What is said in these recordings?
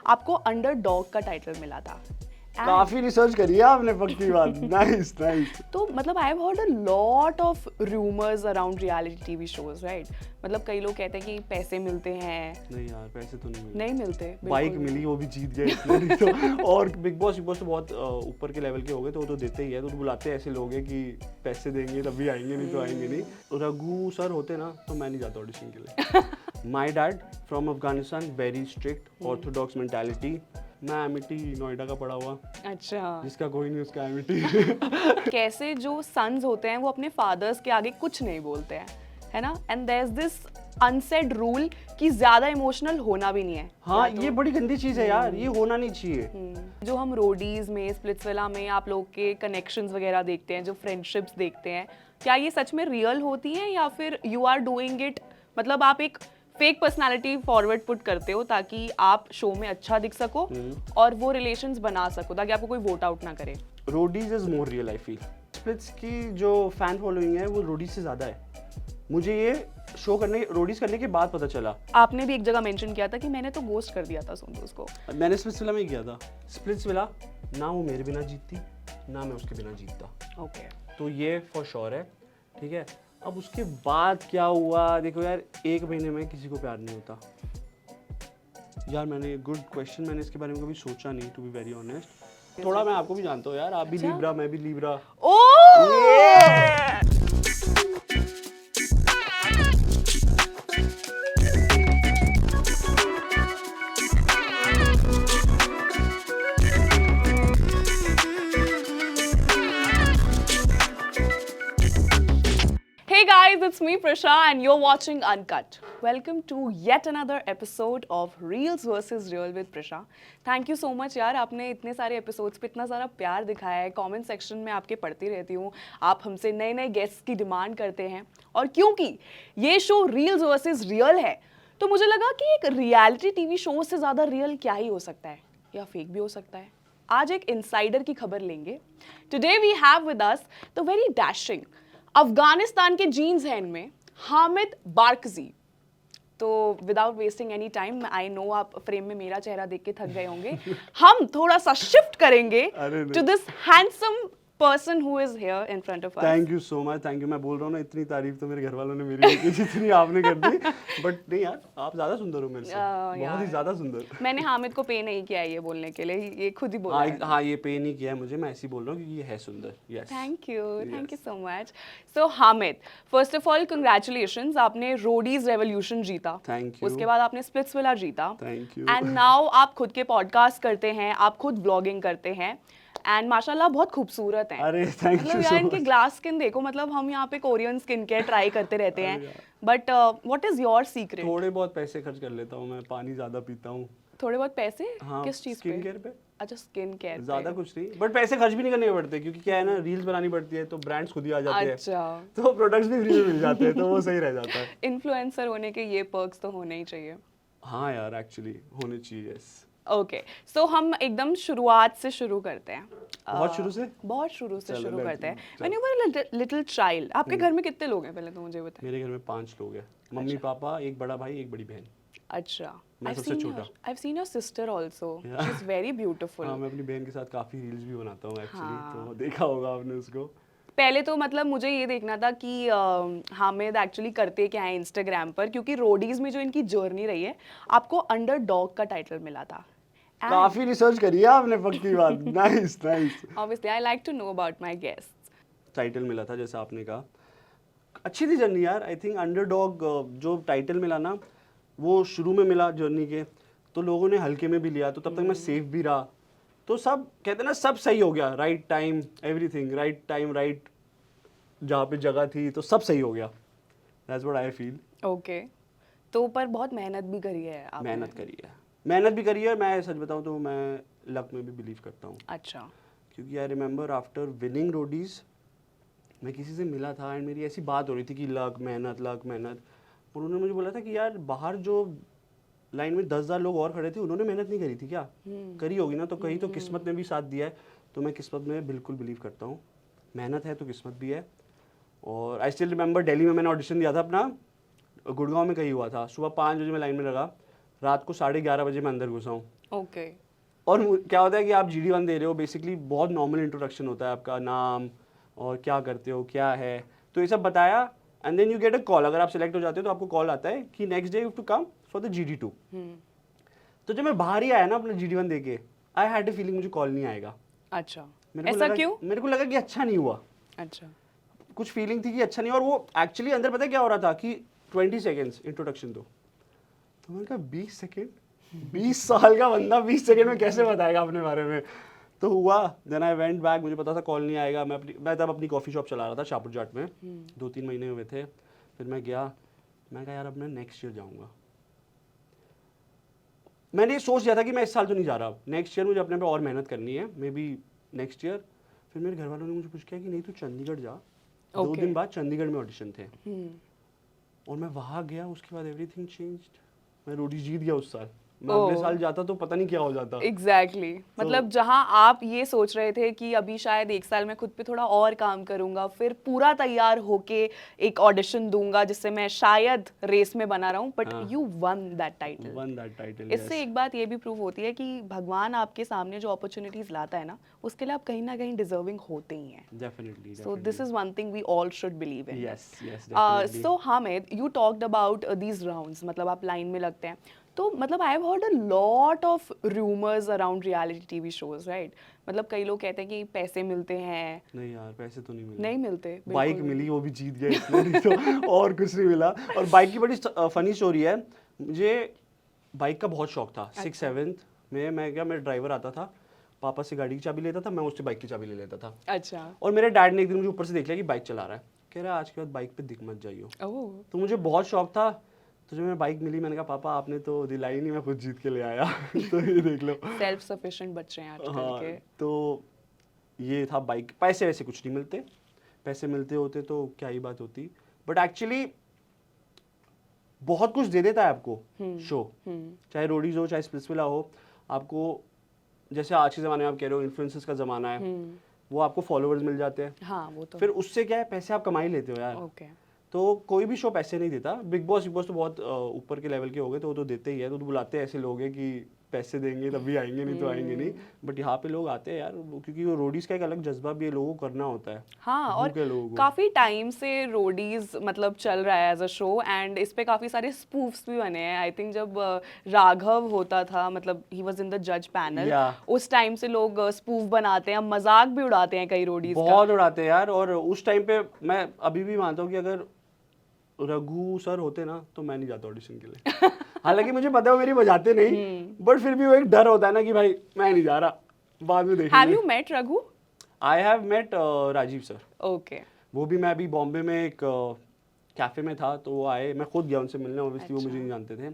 आपको अंडरडॉग का टाइटल मिला था। काफी रिसर्च करी है आपने, पक्की बात। Nice nice. तो मतलब I have heard a lot of rumours around reality TV shows, right? मतलब कई लोग कहते हैं कि पैसे मिलते हैं। नहीं यार, पैसे तो नहीं मिले। नहीं मिलते, बाइक बिल्कुल मिली, वो भी जीत गए इसलिए नहीं तो। और बिग बॉस तो बहुत ऊपर के लेवल के हो गए, तो वो तो देते ही है। तो बुलाते ऐसे लोग हैं कि पैसे देंगे तभी आएंगे, नहीं तो आएंगे नहीं। तो रघु सर होते ना तो मैं नहीं जाता ऑडिशन के लिए। My dad from Afghanistan, very strict Orthodox mentality. मैं एमिटी नोएडा का पढ़ा हुआ, अच्छा। जिसका कोई नहीं उसका एमिटी। कैसे जो सन्स होते हैं वो अपने फादर्स के आगे कुछ नहीं बोलते हैं, है ना? And there is this unsaid rule कि ज्यादा इमोशनल होना भी नहीं है। हाँ, ये बड़ी गंदी चीज है यार, ये होना नहीं चाहिए। जो हम रोडीज में, स्प्लिट्सविला में आप लोग के कनेक्शंस वगैरह देखते हैं, जो फ्रेंडशिप्स देखते हैं, क्या ये सच में रियल होती हैं या फिर यू आर डूइंग इट, मतलब आप एक फेक पर्सनालिटी फॉरवर्ड पुट करते हो ताकि आप शो में अच्छा दिख सको और वो रिलेशंस बना सको ताकि आपको कोई वोट आउट ना करे? Roadies is more real, I feel. Splits की जो फैन फॉलोइंग है वो रोडीज से ज्यादा है। मुझे ये शो करने, रोडीज करने के बाद पता चला। आपने भी एक जगह मेंशन किया था कि मैंने तो गोस्ट कर दिया था सुंदूस को। मैंने स्प्लिट्सविला में ही किया था। स्प्लिट्सविला ना वो मेरे बिना जीतती, ना मैं उसके बिना जीतता। ओके। तो ये फॉर श्योर है, ठीक है। अब उसके बाद क्या हुआ, देखो यार, 1 महीने में किसी को प्यार नहीं होता यार। मैंने गुड क्वेश्चन, मैंने इसके बारे में कभी सोचा नहीं, टू बी वेरी ऑनेस्ट। थोड़ा मैं आपको भी जानता हूँ यार, आप भी लिब्रा, मैं भी Libra. Hey guys, it's me Prisha and you're watching Uncut. Welcome to yet another episode of Reels versus Real with Prisha. Thank you so much यार, आपने इतने सारे एपिसोड्स पे इतना सारा प्यार दिखाया है। कमेंट सेक्शन में आपके पढ़ती रहती हूँ, आप हमसे नए नए गेस्ट्स की डिमांड करते हैं। और क्योंकि ये शो रील्स वर्सेस रियल है, तो मुझे लगा कि एक रियलिटी टीवी शो से ज़्यादा रियल क्या ही हो सकता है, या फेक भी हो सकता है। आज एक इनसाइडर की खबर लेंगे। Today we have with us the very dashing, Afghanistan के जीन्स हैं इनमें, हामिद बारकजी। तो without wasting any time, I know आप फ्रेम में मेरा चेहरा देख के थक गए होंगे, हम थोड़ा सा शिफ्ट करेंगे to this handsome person who is here in front of us. Thank you so much, thank you. मैं बोल रहा हूँ ना, इतनी तारीफ तो मेरे घर वालों ने मेरी नहीं की जितनी आपने कर दी। बट नहीं यार, आप ज्यादा सुंदर हो मेरे से, बहुत ही ज्यादा सुंदर। मैंने हामिद को पे नहीं किया है ये बोलने के लिए, ये खुद ही बोला है। हाँ, ये पे नहीं किया है मुझे, मैं ऐसे ही बोल रहा हूँ क्योंकि ये है सुंदर। Yes, thank you so much. So Hamid, first of all congratulations, आपने रोडीज रेवोल्यूशन जीता। Thank you. उसके बाद आपने स्प्लिट्सविला जीता। Thank you. एंड नाउ आप खुद के पॉडकास्ट करते हैं, आप खुद ब्लॉगिंग करते हैं, एंड माशाल्लाह बहुत खूबसूरत हैं। अरे थैंक यू मतलब यार इनके ग्लास स्किन देखो, मतलब हम यहाँ पे कोरियन स्किन केयर ट्राई करते रहते हैं, but what is your secret? थोड़े बहुत पैसे खर्च कर लेता हूँ मैं, पानी ज्यादा पीता हूँ। थोड़े बहुत पैसे? हाँ, किस चीज पे? स्किन केयर पे। अच्छा, स्किन केयर ज्यादा कुछ नहीं, बट पैसे खर्च भी नहीं करने पड़ते क्योंकि क्या है ना, रील्स बनानी पड़ती है तो ब्रांड्स खुद ही आ जाते हैं। अच्छा, तो प्रोडक्ट्स भी फ्री में मिल जाते हैं, तो वो सही रह जाता है। इन्फ्लुएंसर होने के ये पर्क्स तो होने ही चाहिए। हाँ यार, एक्चुअली होने चाहिए। यस। ओके, सो हम एकदम शुरुआत से शुरू करते हैं। बहुत शुरू से? बहुत शुरू से चलो, शुरू let's करते हैं। do, when you were a little child, आपके घर में कितने लोग हैं पहले तो मुझे बताएं। मेरे घर में 5 लोग हैं, मम्मी पापा, एक बड़ा भाई, एक बड़ी बहन। अच्छा, मैं सबसे छोटा। I've seen your sister also. She's very beautiful. हाँ, मैं अपनी बहन के साथ काफी रील्स भी बनाता हूँ एक्चुअली, तो देखा होगा आपने उसको। पहले तो मतलब मुझे ये देखना था कि हामिद एक्चुअली करते क्या है इंस्टाग्राम पर, क्योंकि रोडीज में जो इनकी जर्नी रही है, आपको अंडरडॉग का टाइटल मिला था। काफी रिसर्च करी है आपने, पक्की बात। Nice nice. Obviously, I like to know about my guests. Title मिला था जैसा आपने कहा, अच्छी थी जर्नी यार। आई थिंक अंडरडॉग जो टाइटल मिला ना, वो शुरू में मिला जर्नी के, तो लोगों ने हल्के में भी लिया, तो तब तक मैं सेफ भी रहा। तो सब कहते हैं ना, सब सही हो गया, right time, everything right time, right जहाँ पे जगह थी, तो सब सही हो गया। That's what I feel. Okay, तो पर बहुत मेहनत भी करी है आपने। मेहनत भी करी है। मैं सच बताऊँ तो मैं लक में भी बिलीव करता हूँ। अच्छा। क्योंकि I remember after winning Roadies, मैं किसी से मिला था एंड मेरी ऐसी बात हो रही थी कि लक मेहनत, लक मेहनत। उन्होंने मुझे बोला था कि यार बाहर जो लाइन में 10,000 लोग और खड़े थे, उन्होंने मेहनत नहीं करी थी क्या? करी होगी ना, तो कहीं तो किस्मत ने भी साथ दिया है। तो मैं किस्मत में बिल्कुल बिलीव करता हूँ, मेहनत है तो किस्मत भी है। और आई स्टिल रिमेंबर, दिल्ली में मैंने ऑडिशन दिया था अपना, गुड़गांव में कहीं हुआ था। सुबह 5 बजे मैं लाइन में लगा, रात को 11:30 बजे मैं अंदर घुसा हूँ। ओके। और क्या होता है कि आप GD1 दे रहे हो, बेसिकली बहुत नॉर्मल इंट्रोडक्शन होता है, आपका नाम और क्या करते हो क्या है, तो ये सब बताया। And then you get a call, अगर आप सेलेक्ट हो जाते हो तो आपको कॉल आता है कि next day you to come for the GD2। तो जब मैं बाहर ही आया ना अपना GD1 दे के, आई हैड अ फीलिंग मुझे कॉल नहीं आएगा। अच्छा, मेरे को ऐसा लगा, क्यों? मेरे को लगा कि अच्छा नहीं हुआ, अच्छा। कुछ फीलिंग थी कि अच्छा नहीं। और वो एक्चुअली अंदर पता है क्या हो रहा था कि 20 सेकेंड्स इंट्रोडक्शन दो, तो मैंने कहा 20 सेकेंड, 20 साल का बंदा 20 सेकेंड में कैसे बताएगा अपने बारे में। तो हुआ, देन आई वेंट बैक, मुझे पता था कॉल नहीं आएगा। मैं तब अपनी कॉफ़ी शॉप चला रहा था शाहपुर जाट में, 2-3 महीने हुए थे। फिर मैं गया, मैं कहा यार अब मैं नेक्स्ट ईयर जाऊँगा। मैंने ये सोच लिया था कि मैं इस साल तो नहीं जा रहा, नेक्स्ट ईयर मुझे अपने पे और मेहनत करनी है, मे बी नेक्स्ट ईयर। फिर मेरे घर वालों ने मुझे पूछ किया कि नहीं तू चंडीगढ़ जा। 2 दिन बाद चंडीगढ़ में ऑडिशन थे, और मैं वहाँ गया, उसके बाद एवरीथिंग चेंज्ड। मैं रोडी जीत गया उस साल। मैं अगले साल जाता तो पता नहीं क्या हो जाता। एग्जैक्टली मतलब जहां आप ये सोच रहे थे कि अभी शायद 1 साल में खुद पे थोड़ा और काम करूंगा, फिर पूरा तैयार होके एक ऑडिशन दूंगा जिससे मैं शायद रेस में बना रहूं, but you one that title. इससे एक बात ये भी प्रूव होती है कि भगवान आपके सामने जो अपॉर्चुनिटीज लाता है ना, उसके लिए आप कहीं ना कहीं डिजर्विंग होते ही हैं। Definitely. So this is one thing we all should believe in. Yes, definitely. So Hamid, you talked about these rounds. मतलब आप लाइन में लगते हैं, तो मतलब I have heard a lot of rumors around reality TV shows, right? मतलब कई लोग कहते हैं कि पैसे मिलते हैं। नहीं यार, पैसे तो नहीं मिले। नहीं मिलते। बाइक मिली, वो भी जीत गया इसलिए, नहीं तो और कुछ नहीं मिला। और बाइक की बड़ी फनी स्टोरी है, मुझे बाइक का बहुत शौक था। 6-7 में मेरा ड्राइवर आता था, पापा से गाड़ी की चाबी लेता था, मैं उससे बाइक की चाबी ले लेता था। अच्छा। और मेरे डैड ने एक दिन मुझे ऊपर से देख लिया कि बाइक चला रहा है, कह रहा है आज के बाद बाइक पे दिख मत जाइयो। तो मुझे बहुत शौक था, तो जब मैं बाइक मिली मैंने कहा पापा आपने तो दिलाई नहीं, मैं खुद जीत के ले आया। तो ये देख लो, सेल्फ सफिशिएंट बच्चे हैं आजकल के। तो ये था बाइक। पैसे वैसे कुछ नहीं मिलते, पैसे मिलते होते तो क्या ही बात होती, बट एक्चुअली बहुत कुछ दे देता है आपको शो, चाहे रोडीज हो चाहे स्प्लिट्सविला हो। आपको जैसे आज के ज़माने में आप कह रहे हो इन्फ्लुएंसर्स का ज़माना है, वो आपको फॉलोअर्स मिल जाते हैं। हाँ, वो तो फिर उससे क्या है, पैसे आप कमा ही लेते हो यार। ओके। तो कोई भी शो पैसे नहीं देता। बिग बॉस तो बहुत ऊपर के लेवल के हो गए, तो वो तो देते ही है। तो बुलाते हैं ऐसे लोग हैं कि पैसे देंगे तभी आएंगे, नहीं तो आएंगे नहीं। बट यहाँ पे लोग आते हैं यार, क्योंकि वो रोडीज का एक अलग जज्बा भी है, लोगों को करना होता है। हाँ, और काफी टाइम से रोडीज मतलब चल रहा है एज अ शो, एंड इस पे काफी सारे स्पूफ्स भी बने हैं। आई थिंक जब राघव होता था, मतलब ही वाज इन द जज पैनल, उस टाइम से लोग स्पूफ बनाते हैं, मजाक भी उड़ाते हैं कई रोडीज का। बहुत उड़ाते हैं यार। और उस टाइम पे मैं अभी भी मानता हूँ कि अगर रघु सर होते ना तो मैं नहीं जाता ऑडिशन के लिए। हालांकि मुझे पता है वो मेरी बजाते नहीं, बट फिर भी वो एक डर होता है ना कि भाई मैं नहीं जा रहा, बाद में देखेंगे। Have you met Raghu? I have met Rajiv sir. Okay. वो भी, मैं अभी बॉम्बे में एक कैफे में था, तो वो आए, मैं खुद गया उनसे मिलने। ऑब्वियसली वो मुझे नहीं जानते थे,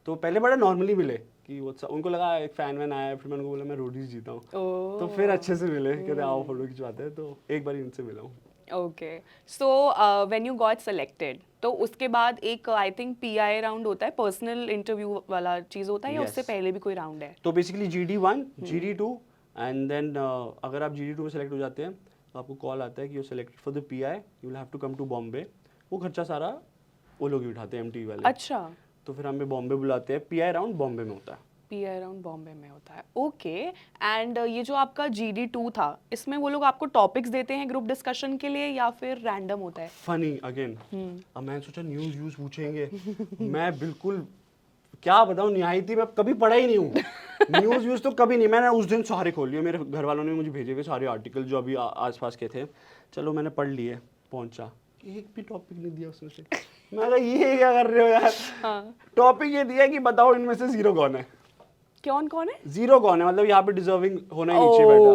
तो पहले बड़ा नॉर्मली मिले कि उनको लगा एक फैन वैन आया। फिर मैंने उनको बोला मैं रोडीज जीता हूँ, तो फिर अच्छे से मिले, कहते आओ फोटो खिंचवाते हैं। तो एक बार इनसे मिला हूँ। Okay, so when you got selected, तो उसके बाद एक आई थिंक PI राउंड होता है, पर्सनल इंटरव्यू वाला चीज होता है, या उससे पहले भी कोई राउंड है? तो basically GD1, GD2 and then अगर आप GD2 में सेलेक्ट हो जाते हैं तो आपको कॉल आता है कि you selected for the PI, you will have to come to Bombay. वो खर्चा सारा वो लोग ही उठाते हैं, MTV वाले। अच्छा। तो फिर हमें बॉम्बे बुलाते हैं। PI राउंड बॉम्बे में होता है। PI राउंड बॉम्बे में होता है, ओके। एंड ये जो आपका GD2 था, इसमें वो लोग आपको टॉपिक्स देते हैं ग्रुप डिस्कशन के लिए, या फिर रैंडम होता है? फनी अगेन, अब मैंने सोचा न्यूज़ पूछेंगे। मैं बिल्कुल क्या बताऊं, निहायती मैं कभी पढ़ा ही नहीं हूँ। न्यूज़ तो कभी नहीं। मैंने उस दिन सारे खोल लिए, मेरे घर वालों ने मुझे भेजे हुए सारे आर्टिकल जो अभी आसपास के थे। चलो मैंने पढ़ लिए, पहुंचा, एक भी टॉपिक नहीं दिया उसमें से। मैं कहा ये क्या कर रहे हो यार। टॉपिक ये दिया कि बताओ इनमें से जीरो कौन है। कौन है? जीरो कौन है, मतलब यहाँ पे डिजर्विंग होना ही नीचे बैठा।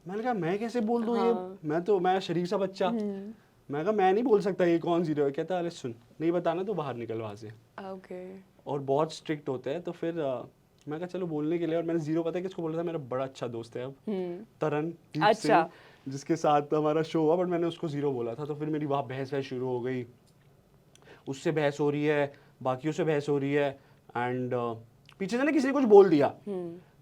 मैंने कहा मैं कैसे बोल दूँ ये, मैं शरीफ सा बच्चा। मैं कहा मैं नहीं बोल सकता ये कौन जीरो है। कहता अरे सुन, नहीं बताना तो बाहर निकल वहाँ से। ओके। और बहुत स्ट्रिक्ट होते हैं। तो फिर मैं कहा चलो बोलने के लिए। और मैंने जीरो पता है किसको बोला था, मेरा बड़ा अच्छा दोस्त है अब, तरन, अच्छा, जिसके साथ हमारा शो हुआ, बट मैंने उसको जीरो बोला था। तो फिर मेरी वहाँ बहस शुरू हो गई, उससे बहस हो रही है, बाकियों से बहस हो रही है, एंड पीछे से ना किसी ने कुछ बोल दिया।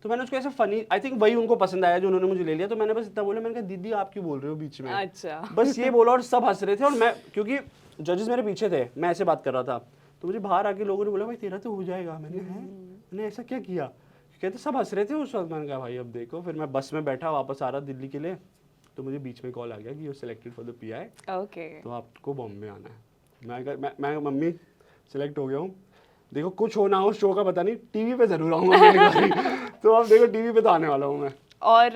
तो मैंने उसको ऐसे फनी, आई थिंक वही उनको पसंद आया जो उन्होंने मुझे ले लिया। तो मैंने बस इतना बोला, मैंने कहा दीदी आप क्यों बोल रहे हो बीच में। अच्छा। बस ये बोला और सब हंस रहे थे। और मैं, क्योंकि जजेस मेरे पीछे थे, मैं ऐसे बात कर रहा था, तो मुझे बाहर आके लोगों ने बोला भाई तेरा तो हो जाएगा। मैंने ऐसा क्या किया, कहते सब हंस रहे थे उस वक्त। मैंने कहा भाई अब देखो। फिर मैं बस में बैठा वापस आ रहा दिल्ली के लिए, तो मुझे बीच में कॉल आ गया कि you selected for the PI, okay. तो आपको बॉम्बे आना है। मैं मम्मी सिलेक्ट हो गया हूँ, देखो कुछ हो ना हो शो का पता नहीं, टीवी पे जरूर आऊँगा मैं एक बारी। तो अब देखो टीवी पे तो आने वाला हूँ मैं। और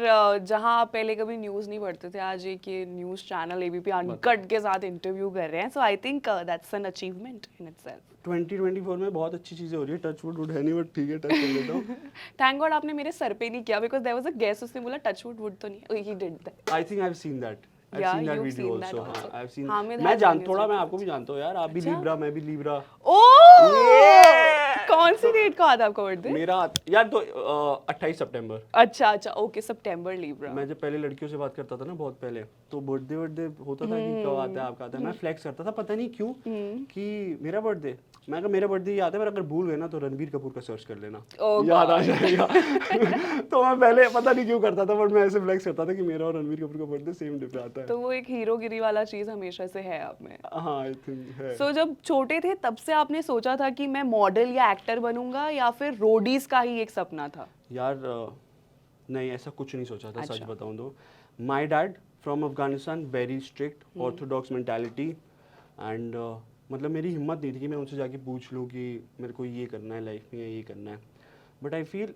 जहाँ आप पहले कभी न्यूज़ नहीं पढ़ते थे, आज एक ये न्यूज़ चैनल ABP अनकट के साथ इंटरव्यू कर रहे हैं, so I think that's an achievement in itself. 2024 में बहुत अच्छी चीज़ें हो रही है, टच वुड है नहीं बट ठीक है, टच कर लेता हूँ। थैंक गॉड आपने मेरे सर पे नहीं किया, because there was a guest, उसने बोला टच वुड तो नहीं, he did that. I think I have seen that. I've Yeah, seen that you've video seen that also. हाँ, also. I've seen. हामिद मैं has जान been थोड़ा, used मैं to आपको भी जानता हूँ यार, आप भी अच्छा? लिब्रा, मैं भी लिब्रा। ओह, कौन सी डेट को आता है आपका बर्थडे? मेरा यार तो 28 सितंबर। अच्छा अच्छा, ओके, सितंबर लिब्रा। मैं जब पहले लड़कियों से बात करता था ना बहुत पहले, तो बर्थडे होता था कि कब आता है आपका आता है, मैं फ्लेक्स करता था पता नहीं क्यों कि मेरा बर्थडे, मैं कहा मेरा बर्थडे याद है, पर अगर भूल गए ना तो रणबीर कपूर का सर्च कर लेना, याद आ जाएगा। तो मैं पहले पता नहीं क्यों करता था, बट मैं ऐसे फ्लेक्स करता था कि मेरा और रणबीर कपूर का बर्थडे सेम डे पे आता है। तो वो एक हीरोगिरी वाला चीज हमेशा से है आप में। हाँ आई थिंक है। सो जब छोटे थे तब से आपने सोचा था कि मैं मॉडल या एक्टर बनूंगा, या फिर रोडीज का ही एक सपना था? यार नहीं, ऐसा कुछ नहीं सोचा था, सच अच्छा। बताऊं तो। My dad from Afghanistan, very strict Orthodox mentality, and मतलब मेरी हिम्मत नहीं थी कि मैं उनसे जाके पूछ लूँ कि मेरे को ये करना है लाइफ में, ये करना है। बट आई फील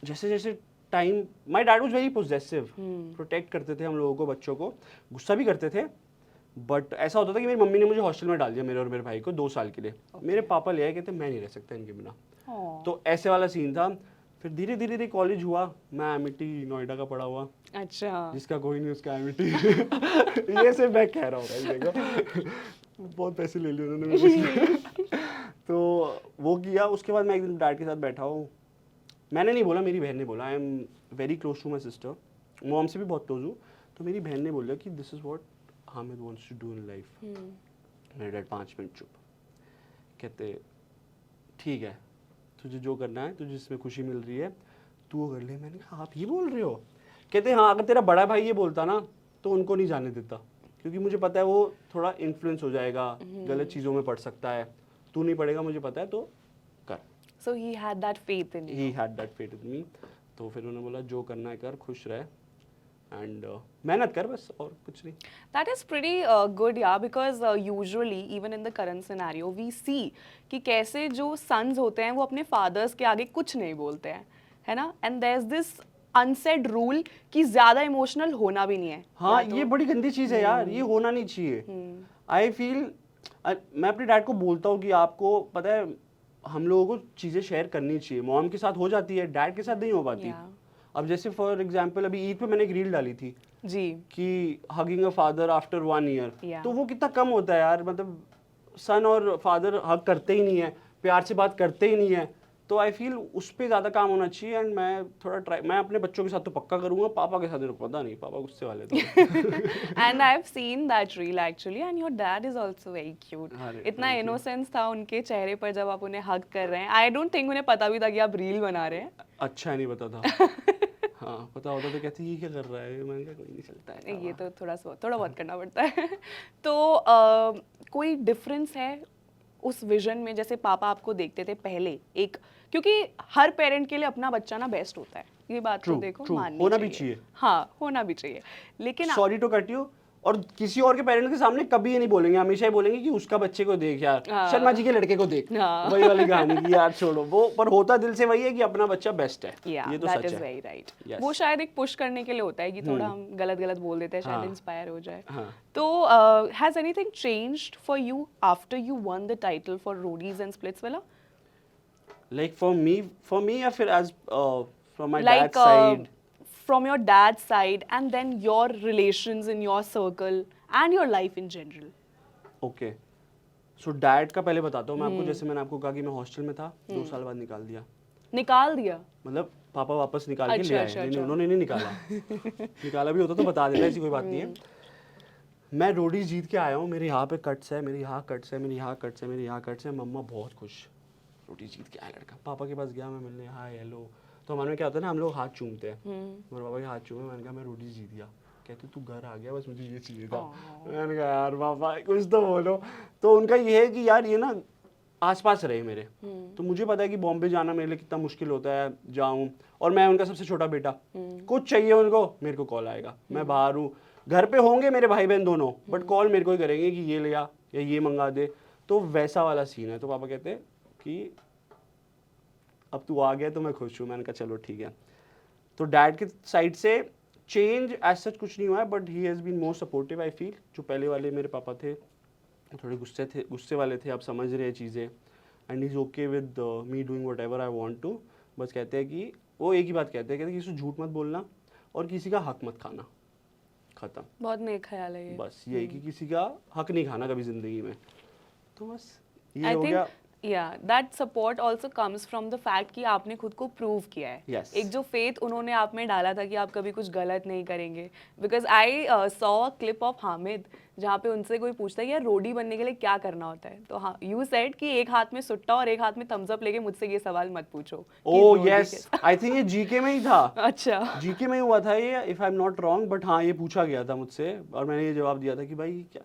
जैसे जैसे time, my dad was very possessive, protect करते थे हम लोगों को, बच्चों को, गुस्सा भी करते थे। बट ऐसा होता था कि मेरी मम्मी ने मुझे हॉस्टल में डाल दिया, मेरे और मेरे भाई को 2 साल के लिए। मेरे पापा ले आए, कहते मैं नहीं रह सकता इनके बिना। तो ऐसे वाला सीन था। फिर धीरे धीरे कॉलेज हुआ, मैं MIT नोएडा का पढ़ा हुआ, अच्छा। जिसका कोई नहीं उसका MIT। ये सिर्फ मैं कह रहा हूँ भाई, देखो बहुत पैसे ले लिए उन्होंने मेरे से। तो वो किया। उसके बाद मैं एक दिन डैड के साथ बैठा हूँ, मैंने नहीं बोला, मेरी बहन ने बोला। I am very close to my sister, mom से भी बहुत क्लोज हूँ। तो मेरी बहन ने बोला कि this is what Hamid wants to do in life. मेरे डैड 5 मिनट चुप, कहते ठीक है, तुझे जो करना है, तुझे जिसमें खुशी मिल रही है तू वो कर ले। मैंने कहा आप ये बोल रहे हो? कहते हाँ, अगर तेरा बड़ा भाई ये बोलता ना तो उनको नहीं जाने देता, क्योंकि मुझे पता है वो थोड़ा इन्फ्लुएंस हो जाएगा, गलत चीज़ों में पड़ सकता है। तू नहीं पड़ेगा मुझे पता है, तो कर। So he had that faith in you. He had that faith in me. तो फिर उन्होंने बोला जो करना है कर, खुश रह, एंड मेहनत कर, बस और कुछ नहीं। That is pretty good, yeah, because usually even in the current scenario we see कि कैसे जो sons होते हैं वो अपने fathers के आगे कुछ नहीं बोलते हैं, है ना? And there's this unsaid rule कि ज़्यादा emotional होना भी नहीं है। हाँ, ये बड़ी गंदी चीज़ है यार, ये होना नहीं चाहिए। आई फील मैं अपने डैड को बोलता हूँ कि आपको पता है हम लोगों को चीज़ें शेयर करनी चाहिए। मॉम के साथ हो जाती है, डैड के साथ नहीं हो पाती। अब जैसे फॉर एग्जांपल अभी ईद पे मैंने एक रील डाली थी जी कि hugging a father after 1 year, Yeah. तो वो कितना कम होता है यार। मतलब सन और फादर हग करते ही नहीं है, प्यार से बात करते ही नहीं है। तो आई फील उस पर ज़्यादा काम होना चाहिए। एंड मैं थोड़ा मैं अपने बच्चों के साथ तो पक्का करूँगा, पापा के साथ मेरे को पता नहीं, पापा गुस्से वाले तो। and I've seen that reel actually, and your dad is also very cute. अरे, इतना thank you. innocence था उनके चेहरे पर जब आप उन्हें हग कर रहे हैं। I don't think उन्हें पता भी था कि आप रील बना रहे हैं। अच्छा नहीं पता था। हाँ पता होता तो कहती ये क्या कर रहा है, मैंने कहा कोई नहीं, चलता है। ये तो थोड़ा बहुत करना पड़ता है। तो कोई डिफरेंस है उस विजन में, जैसे पापा आपको देखते थे पहले एक, क्योंकि हर पेरेंट के लिए अपना बच्चा ना बेस्ट होता है, ये बात तो True, देखो true. माननी होना भी चाहिए। हाँ होना भी चाहिए, लेकिन सॉरी टू कट यू, और किसी और के पेरेंट के सामने कभी ये नहीं बोलेंगे, हमेशा ही बोलेंगे कि उसका बच्चे को देख यार, शर्मा जी के लड़के को देख। हाँ। वही वाली कहानी की यार छोड़ो वो, पर होता दिल से वही है कि अपना बच्चा बेस्ट है। ये तो that सच is है। very right. Yes. वो शायद एक पुश करने के लिए होता है कि थोड़ा हम गलत गलत बोल देते हैं, शायद हाँ। इंस्पायर हो जाए। हाँ। तो has anything changed for you after you won the title for Roadies and Splitsvilla? Like for me या फिर as from my Like dad's side? from your dad's side, and then your relations in your circle and your life in general. Okay, so dad का पहले बताता हूँ मैं आपको। जैसे मैंने आपको कहा कि मैं हॉस्टल में था, 2 साल बाद निकाल दिया। निकाल दिया? मतलब पापा वापस निकाल के अच्छा, ले आए। अच्छा, नहीं, अच्छा। उन्होंने नहीं निकाला। निकाला भी होता तो बता देता, ऐसी कोई बात नहीं है। मैं रोडीज जीत के आया हूँ, मेरे यहाँ पे कट्स है, मेरे यहाँ कट्स है, मेरे यहाँ कट्स है, मेरे यहाँ कट्स है। मम्मा बहुत खुश, रोडीज जीत के आया लड़का। पापा के पास गया मैं मिलने, हाय हेलो। तो हमारे में क्या होता है ना, हम लोग हाथ चूमते हैं। मेरे पापा के हाथ चूमे, मैंने कहा मैं रोडीज जीत गया। कहते तू घर आ गया, बस मुझे ये चाहिए था। मैंने कहा यार पापा कुछ तो बोलो। तो उनका ये है कि यार ये ना आसपास रहे मेरे। तो मुझे पता है कि बॉम्बे जाना मेरे लिए कितना मुश्किल होता है, जाऊं, और मैं उनका सबसे छोटा बेटा, कुछ चाहिए उनको मेरे को कॉल आएगा, मैं बाहर हूँ, घर पे होंगे मेरे भाई बहन दोनों, बट कॉल मेरे को ही करेंगे कि ये ले आ या ये मंगा दे। तो वैसा वाला सीन है। तो पापा कहते हैं कि अब तू आ गया तो मैं खुश हूँ। मैंने कहा चलो ठीक है। तो डैड के साइड से चेंज एज सच कुछ नहीं हुआ है, but he has been more supportive I feel. जो पहले वाले मेरे पापा थे थोड़े गुस्से वाले थे, आप समझ रहे हैं चीज़ें, and is okay with me doing whatever I want to. बस कहते हैं कि वो एक ही बात कहते हैं किसी को झूठ मत बोलना और किसी का हक मत खाना, ख़त्म। बहुत नेक ख्याल है ये। बस यही कि किसी का हक नहीं खाना कभी ज़िंदगी में। तो बस ये आई हो थिंक गया। That support also comes from the fact कि आपने खुद को प्रूव किया है। Yes. एक जो फेथ उन्होंने आप में डाला था कि आप कभी कुछ गलत नहीं करेंगे। Because I saw a clip of Hamid जहाँ पे उनसे कोई पूछता है यार रोडी बनने के लिए क्या करना होता है, तो हाँ यू सेड कि एक हाथ में सुट्टा और एक हाथ में थम्स अप लेके मुझसे ये सवाल मत पूछो कि ओह रोडी यस, कैसा- आई थिंक ये जीके में ही था। अच्छा जीके में ही हुआ था ये, if I am not wrong, but हाँ ये पूछा गया था मुझसे और मैंने ये जवाब दिया था कि भाई क्या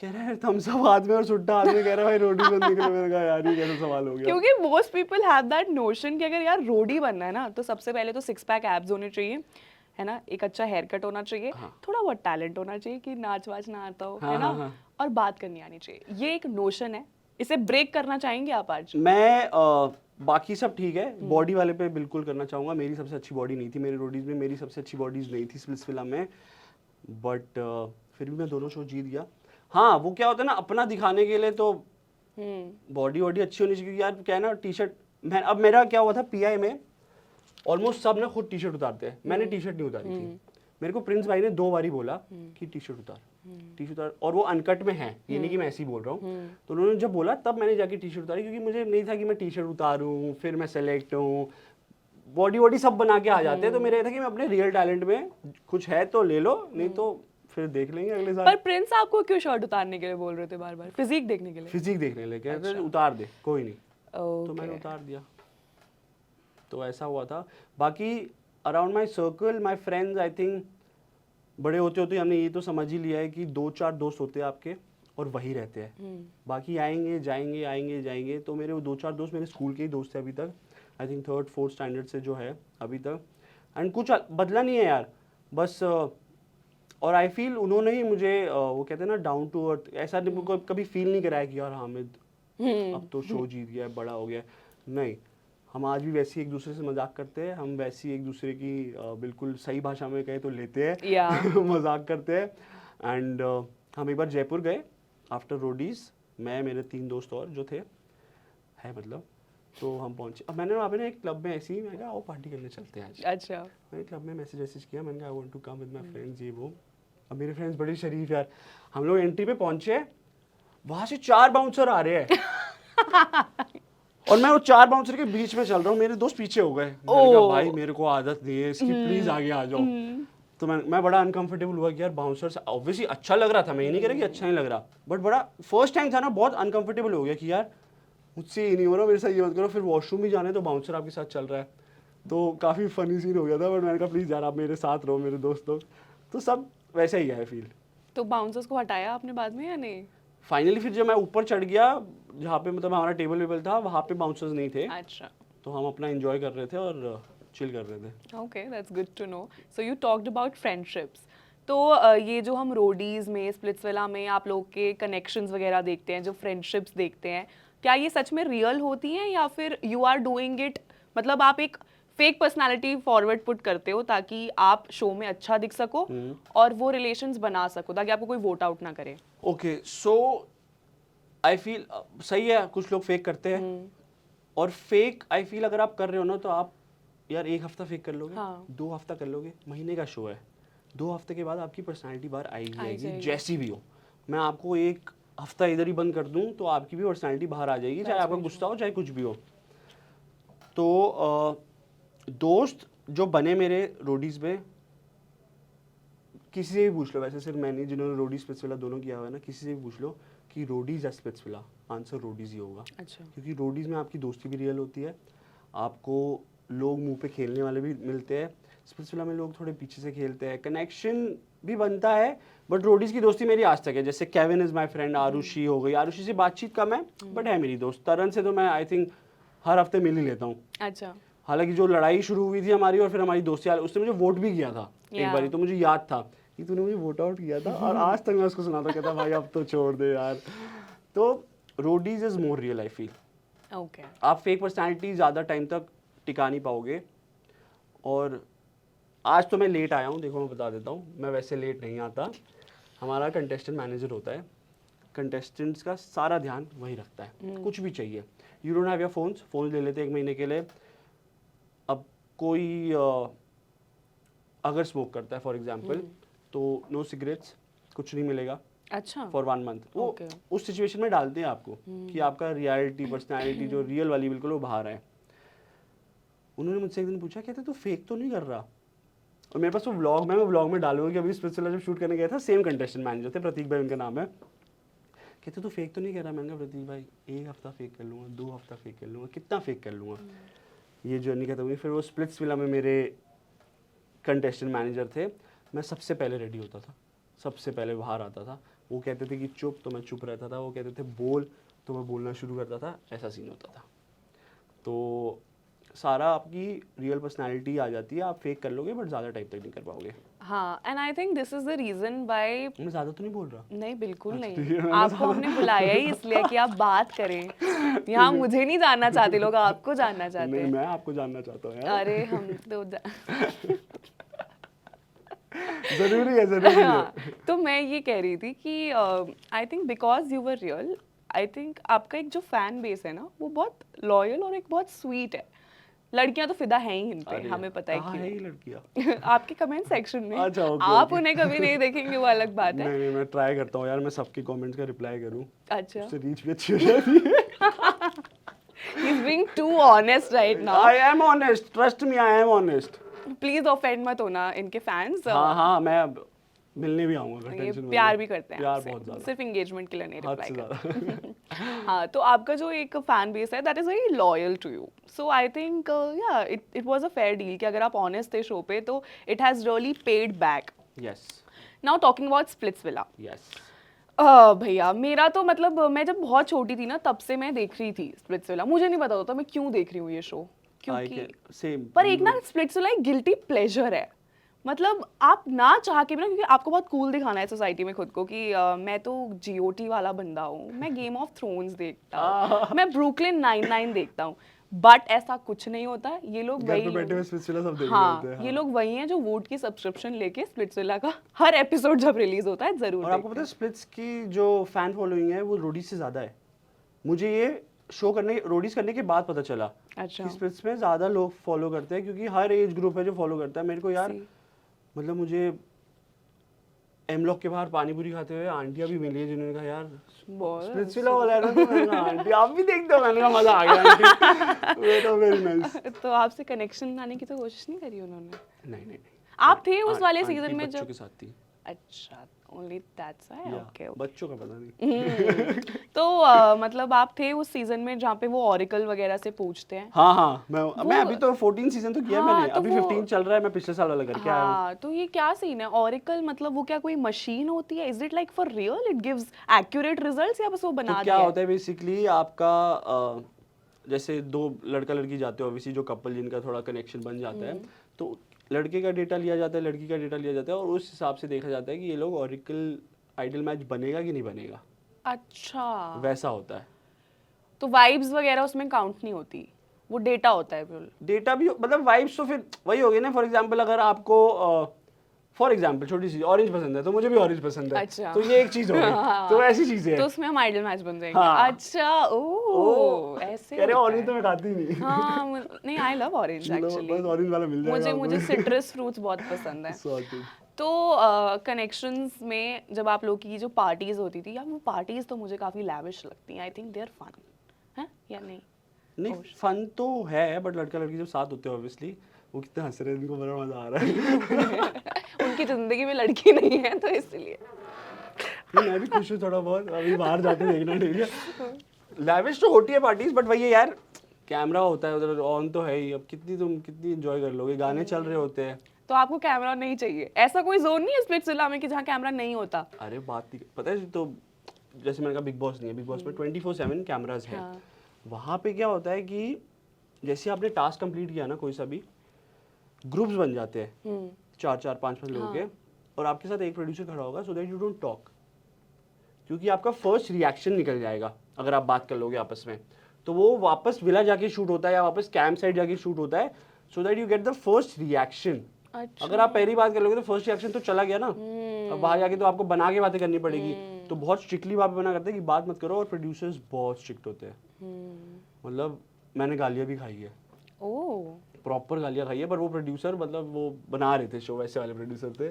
कह रहा है, थम्स अप हाथ में और सुट्टा हाथ में, कह रहा है भाई रोटी बनने के लिए। मैंने कहा यार ये कैसा सवाल हो गया। क्योंकि most people have that notion कि अगर यार रोडी बनना है ना तो सबसे पहले तो 6 पैक एब्स होने चाहिए, है ना, एक अच्छा हेयर कट होना चाहिए, हाँ। थोड़ा बहुत टैलेंट होना चाहिए कि नाच वाच ना आता हो, हाँ, है ना, हाँ, हाँ। और बात करनी आनी चाहिए। ये एक नोशन है, इसे ब्रेक करना चाहेंगे आप आज? मैं बाकी सब ठीक है, बॉडी वाले पे बिल्कुल करना चाहूँगा। मेरी सबसे अच्छी बॉडी नहीं थी मेरे रोडीज में, मेरी सबसे अच्छी बॉडीज नहीं थी स्प्लिट्सविला में, बट फिर भी मैं दोनों शो जीत गया। हाँ वो क्या होता है ना, अपना दिखाने के लिए तो बॉडी वॉडी अच्छी होनी चाहिए, क्योंकि यार क्या है ना, टी शर्ट मैं, अब मेरा क्या हुआ था पीआई में ऑलमोस्ट सब ना खुद टी शर्ट उतारते हैं, मैंने टी शर्ट नहीं उतारी थी। मेरे को प्रिंस भाई ने 2 बार ही बोला कि टी शर्ट उतार, टी शर्ट उतार, और वो अनकट में है, ये नहीं कि मैं ऐसे ही बोल रहा हूँ। तो उन्होंने जब बोला तब मैंने जाके टी शर्ट उतारी, क्योंकि मुझे नहीं था कि मैं टी शर्ट उतारूँ फिर मैं सेलेक्ट हूँ, बॉडी वॉडी सब बना के आ जाते हैं। तो मेरा ये था कि मैं अपने रियल टैलेंट में कुछ है तो ले लो, नहीं तो फिर देख लेंगे अगले साल। पर प्रिंस आपको क्यों शर्ट उतारने के लिए बोल रहे थे बार बार? फिजिक देखने के लिए? फिजिक देखने लगे, कहते थे उतार दे कोई नहीं, तो मैंने ओके उतार दिया। तो ऐसा हुआ था। बाकी around my circle my friends, I think बड़े होते होते हमने ये तो समझ ही लिया है कि 2-4 दोस्त होते हैं आपके और वही रहते हैं, बाकी आएंगे जाएंगे आएंगे जाएंगे। तो मेरे वो 2-4 दोस्त मेरे स्कूल के ही दोस्त हैं अभी तक, आई थिंक 3rd-4th स्टैंडर्ड से जो है अभी तक, एंड कुछ बदला नहीं है यार बस। और आई फील उन्होंने ही मुझे वो कहते हैं ना डाउन टू अर्थ, ऐसा कभी फील नहीं कराया कि यार हामिद अब तो शो जीत गया है, बड़ा हो गया है। नहीं, हम आज भी वैसे ही एक दूसरे से मजाक करते हैं, हम वैसे ही एक दूसरे की बिल्कुल सही भाषा में कहे तो लेते हैं Yeah. मजाक करते हैं। एंड हम एक बार जयपुर गए आफ्टर रोडीज, मैं मेरे 3 दोस्त और जो थे है मतलब, तो हम पहुंचे। अब मैंने वहाँ पे ना एक क्लब में ऐसी, मैंने कहा आओ पार्टी करने चलते हैं आज। अच्छा मैंने क्लब में मैसेज किया, मैंने कहा I want to come with my friends ये वो। अब मेरे फ्रेंड्स बड़े शरीफ यार, हम लोग एंट्री पे पहुंचे, वहाँ से 4 बाउंसर आ रहे हैं और मैं वो 4 बाउंसर के बीच में चल रहा हूँ, मेरे दोस्त पीछे हो गए। मैंने कहा भाई मेरे को आदत नहीं है इसकी, प्लीज आगे आ जाओ। तो मैं बड़ा अनकंफर्टेबल हुआ कि यार बाउंसर्स, ऑब्वियसली अच्छा लग रहा था, मैं ये नहीं कह रहा कि अच्छा नहीं लग रहा, बट बड़ा फर्स्ट टाइम था ना, बहुत अनकंफर्टेबल हो गया कि यार मुझसे ये नहीं हो रहा, मेरे साथ ये मत करो। फिर वॉशरूम भी जाने तो बाउंसर आपके साथ चल रहा है, तो काफ़ी फनी सीन हो गया था। बट मैंने कहा प्लीज़ यार आप मेरे साथ रहो, मेरे दोस्त लोग। तो सब वैसा ही है फील। तो बाउंसर्स को हटाया आपने बाद में या नहीं? फाइनली फिर जब मैं ऊपर चढ़ गया, जहाँ पे मतलब हमारा टेबल वेबल था, वहाँ पे बाउंसर्स नहीं थे, अच्छा तो हम अपना एंजॉय कर रहे थे और चिल कर रहे थे। Okay that's good to know. So you talked about friendships, तो ये जो हम रोडीज में स्प्लिट्सविला में आप लोग के कनेक्शंस वगैरह देखते हैं, जो फ्रेंडशिप्स देखते हैं, क्या ये सच में रियल होती हैं या फिर यू आर डूइंग इट, मतलब आप एक फेक पर्सनालिटी फॉरवर्ड पुट करते हो ताकि आप शो में अच्छा दिख सको और वो रिलेशंस बना सको ताकि आपको कोई वोट आउट ना करे? ओके सो आई फील सही है, कुछ लोग फेक करते हैं, और फेक आई फील अगर आप कर रहे हो ना, तो आप यार 1 हफ्ता फेक कर लोगे, हाँ। 2 हफ्ता कर लोगे, महीने का शो है, 2 हफ्ते के बाद आपकी पर्सनालिटी बाहर आएगी आई आएगी, जाएगी। जैसी भी हो। मैं आपको 1 हफ्ता इधर ही बंद कर दूं तो आपकी भी पर्सनालिटी बाहर आ जाएगी, चाहे आपका गुस्सा हो चाहे कुछ भी हो। तो दोस्त जो बने मेरे रोडीज में, किसी से भी पूछ लो, वैसे सिर्फ मैंने जिन्होंने रोडीज स्प्लिट्सविला दोनों किया हुआ है ना, किसी से भी पूछ लो कि रोडीज या स्प्लिट्सविला, आंसर रोडीज ही होगा। अच्छा क्योंकि रोडीज में आपकी दोस्ती भी रियल होती है, आपको लोग मुंह पे खेलने वाले भी मिलते हैं, स्प्लिट्सविला में लोग थोड़े पीछे से खेलते हैं, कनेक्शन भी बनता है। बट रोडीज़ की दोस्ती मेरी आज तक है, जैसे Kevin is my friend, Arushi हो गई, आरुषि से बातचीत कम है बट है मेरी दोस्त। तरन से तो मैं आई थिंक हर हफ्ते मिल ही लेता हूँ। अच्छा, हालांकि जो लड़ाई शुरू हुई थी हमारी और फिर हमारी दोस्ती, उसने मुझे वोट भी किया था एक बारी, तो मुझे याद था कि तूने मुझे वोट आउट किया था, और आज तक मैं उसको सुनाता कहता भाई अब तो छोड़ दे यार। तो Roadies is more real I feel. Okay, आप फेक पर्सनैलिटी ज़्यादा टाइम तक टिका नहीं पाओगे। और आज तो मैं लेट आया हूँ, देखो मैं बता देता हूँ, मैं वैसे लेट नहीं आता। हमारा कंटेस्टेंट मैनेजर होता है, कंटेस्टेंट्स का सारा ध्यान वही रखता है, कुछ भी चाहिए। You don't have your phone ले लेते 1 महीने के लिए। अब कोई अगर स्मोक करता है फॉर एग्जांपल, तो नो सिगरेट्स, कुछ नहीं मिलेगा अच्छा, फॉर 1 मंथ। वो उस सिचुएशन में डालते हैं आपको कि आपका रियलिटी पर्सनालिटी जो रियल वाली बिल्कुल वो बाहर है। उन्होंने मुझसे एक दिन पूछा, कहते तू फेक तो नहीं कर रहा? और मेरे पास वो व्लॉग मैं व्लॉग में डालूंगा कि अभी स्पेशल जब शूट करने गया था, सेम कंटेस्टेंट मैनेजर थे, प्रतीक भाई उनका नाम है। कहते तू फेक तो नहीं कर रहा? मैंने कहा प्रतीक भाई 1 हफ्ता फेक कर लूँगा, 2 हफ्ता फेक कर लूँगा, कितना फेक कर लूँगा। ये जर्नी खत्म हुई। फिर वो स्प्लिट्सविला में मेरे कंटेस्टेंट मैनेजर थे, मैं सबसे पहले रेडी होता था, सबसे पहले बाहर आता था। वो कहते थे कि चुप, तो मैं चुप रहता था। वो कहते थे बोल, तो मैं बोलना शुरू करता था। ऐसा सीन होता था। तो सारा आपकी रियल पर्सनालिटी आ जाती है। आप फेक कर लोगे बट ज़्यादा टाइम तक नहीं कर पाओगे। हाँ, and I think this is the reason why. मैं ज़्यादा तो नहीं बोल रहा? नहीं, बिल्कुल अच्छा, नहीं। ठीक है, आपको हमने बुलाया ही इसलिए कि आप बात करें। यहाँ मुझे नहीं जानना चाहते लोग, आपको जानना चाहते नहीं, हैं। मैं आपको जानना चाहता हूँ यार। अरे हम तो ज़रूरी है, ज़रूरी है। हाँ, तो मैं ये कह रही थी कि I think because you were real, I think आपका एक जो फैन बेस है ना, वो बहुत लॉयल और एक बहुत स्वीट है। लड़कियां तो फिदा हैं ही इन पे, अरे, हमें पता है कहाँ है क्यों। ये लड़कियाँ? आपके कमेंट सेक्शन में। अच्छा, ओके, आप ओके। उन्हें कभी नहीं देखेंगे, वो अलग बात है। नहीं, मैं ट्राई करता हूँ यार, मैं सबके कमेंट्स का रिप्लाई करूँ, अच्छा, उससे रीच भी अच्छी हो जाती है। He is being too honest right now. I am honest, trust me, I am honest. Please offend मत होना इनके फैंस। हाँ हाँ, मैं अब मिलने भी आऊँगा, ये टेंशन मत प्यार लो। भी करते हैं प्यार आपसे, बहुत ज़्यादा, सिर्फ एंगेजमेंट के लिए नहीं हद रिप्लाई से करते। ज़्यादा। हाँ, तो आपका जो एक फैन बेस है that is very loyal to you, so I think yeah it was a fair deal कि अगर आप ऑनेस्ट थे शो पे तो it has really paid back. Yes, now talking about Splitsvilla, yes. भैया मेरा तो मतलब मैं जब बहुत छोटी थी ना तब से मैं देख रही थी स्प्लिट्सविला। मुझे नहीं पता होता मैं क्यों देख रही हूँ ये शो, क्योंकि सेम। पर एक ना स्प्लिट्सविला एक गिल्टी प्लेजर है। मतलब आप ना चाह के भी ना, क्योंकि आपको बहुत कूल दिखाना है सोसाइटी में खुद को कि मैं तो जीओटी वाला बंदा हूँ, मैं गेम ऑफ थ्रोन्स देखता हूँ, मैं ब्रुकलिन 99 देखता हूँ, बट ऐसा कुछ नहीं होता। ये लोग घर वही पे बैठे हुए स्प्लिट्सविला सब देख रहे हाँ, होते हैं। ये लोग वही हैं जो वोट की सब्सक्रिप्शन लेके स्प्लिट्सविला का हर एपिसोड जब रिलीज होता है जरूर और आपको पता है स्प्लिट्स की जो फैन फॉलोइंग है वो रोडीज से ज़्यादा है। मुझे ये शो करने, रोडीज करने के बाद पता चला अच्छा, कि स्प्लिट्स में ज़्यादा लोग फॉलो करते हैं, क्योंकि हर एज ग्रुप है जो फॉलो करता है। मेरे को यार मतलब मुझे एमलॉक के बाहर पानी पूरी खाते हुए आंटियां भी मिली है जिन्होंने कहा यार स्प्लिट्सविला वाला है ना, तो मैंने कहा आंटी आप भी देखते हो? मैंने कहा मजा आ गया आंटी। वो तो वेरी नाइस। तो आपसे कनेक्शन लाने की तो कोशिश नहीं करी उन्होंने? नहीं नहीं नहीं, आप थे उस वाले आंटी सीजन में बच्चों जब? के साथ थी। अच्छा, ओनली दैट्स व्हाई, ओके। बच्चों का पता नहीं। तो मतलब आप थे उस सीजन में जहाँ पे वो ऑरिकल वगैरह से पूछते हैं? हाँ हाँ, मैं अभी तो 14 सीजन तो किया हाँ, मैंने, तो अभी वो 15 चल रहा है, मैं पिछले साल वाला करके आया हूँ। हाँ, तो ये क्या सीन है ऑरिकल? मतलब वो क्या कोई मशीन होती है? Is it like for real, it gives accurate results, या बस वो बना तो दिया क्या है? होता है बेसिकली आपका जैसे 2 लड़का लड़की जाते हो, ऑब्वियसली जो कपल जिनका थोड़ा कनेक्शन बन जाता है, तो लड़के का डेटा लिया जाता है, लड़की का डेटा लिया जाता है, और उस हिसाब से देखा जाता है कि ये लोग ऑरिकल आइडल मैच बनेगा कि नहीं बनेगा। अच्छा, वैसा होता है। तो वाइब्स वगैरह उसमें काउंट नहीं होती, वो डेटा होता है बिल्कुल? डेटा भी मतलब वाइब्स तो फिर वही हो गई ना। फॉर एग्जांपल अगर आपको फॉर एग्जांपल छोटी सी ऑरेंज पसंद है तो मुझे भी ऑरेंज पसंद है। अच्छा। तो ये एक चीज हो गई। तो ऐसी चीजें तो हैं। उसमें हम आइडल मैच बन जाएंगे। हाँ। अच्छा, ओ ऐसे कह रहे होता ऑरेंज है। तो मैं खाती ही नहीं। हाँ, नहीं, आई लव ऑरेंज चलो, एक्चुअली। बस ऑरेंज वाला मिल जाएगा मुझे सिट्रस फ्रूट्स बहुत पसंद है। Sorted. तो कनेक्शंस में जब आप लोग की जो पार्टीज होती थी, यार वो पार्टीज तो मुझे काफी लैविश लगती हैं। I think they are fun, है या नहीं? नहीं, फन तो है, बट लड़का लड़की जब साथ होते हैं ऑब्वियसली वो कितने हंस रहे हैं, इनको बड़ा मजा आ रहा है। उनकी जिंदगी में लड़की नहीं है तो इसलिए। मैं भी खुश हूँ थोड़ा बहुत, अभी बाहर जाके देखना। ठीक है, लैविश तो होती है पार्टीज, बट वही है यार, कैमरा होता है उधर, ऑन तो है ही, अब कितनी एंजॉय कर लोगे, गाने चल रहे होते हैं। तो आपको कैमरा नहीं चाहिए, ऐसा कोई जोन नहीं है स्प्लिट्सविला में कि जहाँ कैमरा नहीं होता? अरे बात नहीं, पता है तो जैसे मैंने कहा बिग बॉस नहीं है, बिग बॉस में 24/7 कैमराज है। हाँ। वहाँ पे क्या होता है कि जैसे आपने टास्क कंप्लीट किया ना, कोई सा भी ग्रुप्स बन जाते हैं 4-4 5-5 लोगों के, और आपके साथ एक प्रोड्यूसर खड़ा होगा, so that you don't talk, क्योंकि आपका फर्स्ट रिएक्शन निकल जाएगा अगर आप बात कर लोगे आपस में। तो वो वापस विला जाके शूट होता है या वापस कैंप साइड जाके शूट होता है, so that you get the first reaction. अच्छा। अगर आप पहली बात कर लोगे तो फर्स्ट रिएक्शन तो चला गया ना, अब बाहर जाके तो आपको बना के बातें करनी पड़ेगी। तो बहुत स्ट्रिक्टली वहाँ पे मना करते हैं कि बात मत करो, और प्रोड्यूसर्स बहुत स्ट्रिक्ट होते हैं। मतलब मैंने गालियाँ भी खाई है, ओह, प्रॉपर गालियाँ खाई है, पर वो प्रोड्यूसर मतलब वो बना रहे थे शो, वैसे वाले प्रोड्यूसर थे,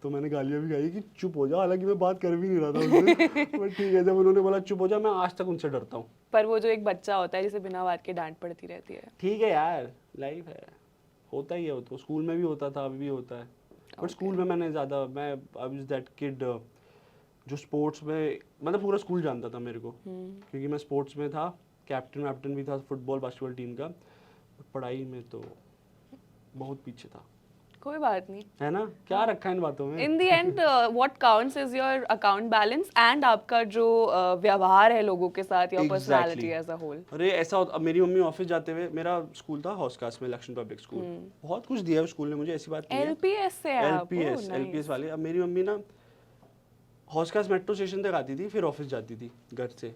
तो मैंने गालियाँ भी खाई कि चुप हो जा, हालांकि मैं बात कर भी नहीं रहा था उनसे बट ठीक है, जब उन्होंने बोला चुप हो जा, मैं आज तक उनसे डरता हूँ। पर वो जो एक बच्चा होता है जिसे बिना बात के डांट पड़ती रहती है। ठीक है यार, लाइफ है, होता ही है, वो तो स्कूल में भी होता था, अभी भी होता है, बट स्कूल में मैं आई वाज दैट किड जो स्पोर्ट्स में मतलब पूरा स्कूल जानता था मेरे को, क्योंकि मैं स्पोर्ट्स में था, कैप्टन भी था फुटबॉल बास्केटबॉल टीम का, बट पढ़ाई में तो बहुत पीछे था। कोई बात नहीं, है ना, क्या रखा है इन बातों में। In the end what counts is your account balance and आपका जो व्यवहार है लोगों के साथ, your personality as a whole. अरे ऐसा अब मेरी मम्मी ऑफिस जाते हुए, मेरा स्कूल था हॉस्कास में, लक्ष्मण पब्लिक स्कूल, बहुत कुछ दिया है उस स्कूल ने मुझे, ऐसी बात नहीं है। एलपीएस से आप? एलपीएस वाले। अब मेरी मम्मी ना हॉस्कास मेट्रो स्टेशन तक आती थी, फिर ऑफिस जाती थी घर से,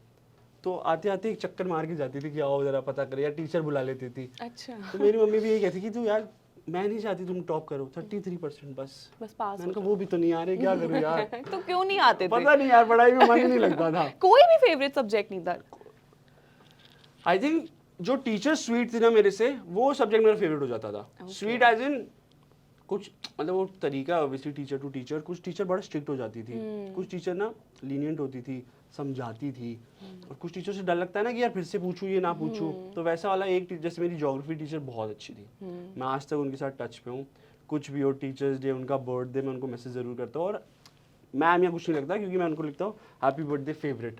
तो आते आते एक चक्कर मार के जाती थी कि आओ जरा पता करें, या टीचर बुला लेती थी। अच्छा। तो मेरी मम्मी भी यही कहती कि तू यार, मैं नहीं चाहती तुम टॉप करो, 33% बस पास मैंने कहा वो भी तो नहीं आ रहे, क्या करूं यार तो क्यों नहीं आते थे? पता नहीं यार, पढ़ाई में मन ही नहीं लगता था। कोई भी फेवरेट सब्जेक्ट नहीं था? आई थिंक जो टीचर स्वीट थी ना मेरे से, वो सब्जेक्ट मेरा फेवरेट हो जाता था। स्वीट एज इन कुछ मतलब वो तरीका, ऑब्वियसली टीचर टू टीचर, कुछ टीचर बड़ा स्ट्रिक्ट हो जाती थी, कुछ टीचर ना लीनियंट होती थी, समझाती थी, और कुछ टीचर से डर लगता है ना कि यार फिर से पूछूं ये ना पूछूं, तो वैसा वाला एक जैसे मेरी ज्योग्राफी टीचर बहुत अच्छी थी, मैं आज तक उनके साथ टच पे हूँ। कुछ भी हो, टीचर्स डे, उनका बर्थडे, मैं उनको मैसेज जरूर करता हूँ, और मैम या कुछ नहीं लगता, क्योंकि मैं उनको लिखता हूँ happy birthday favourite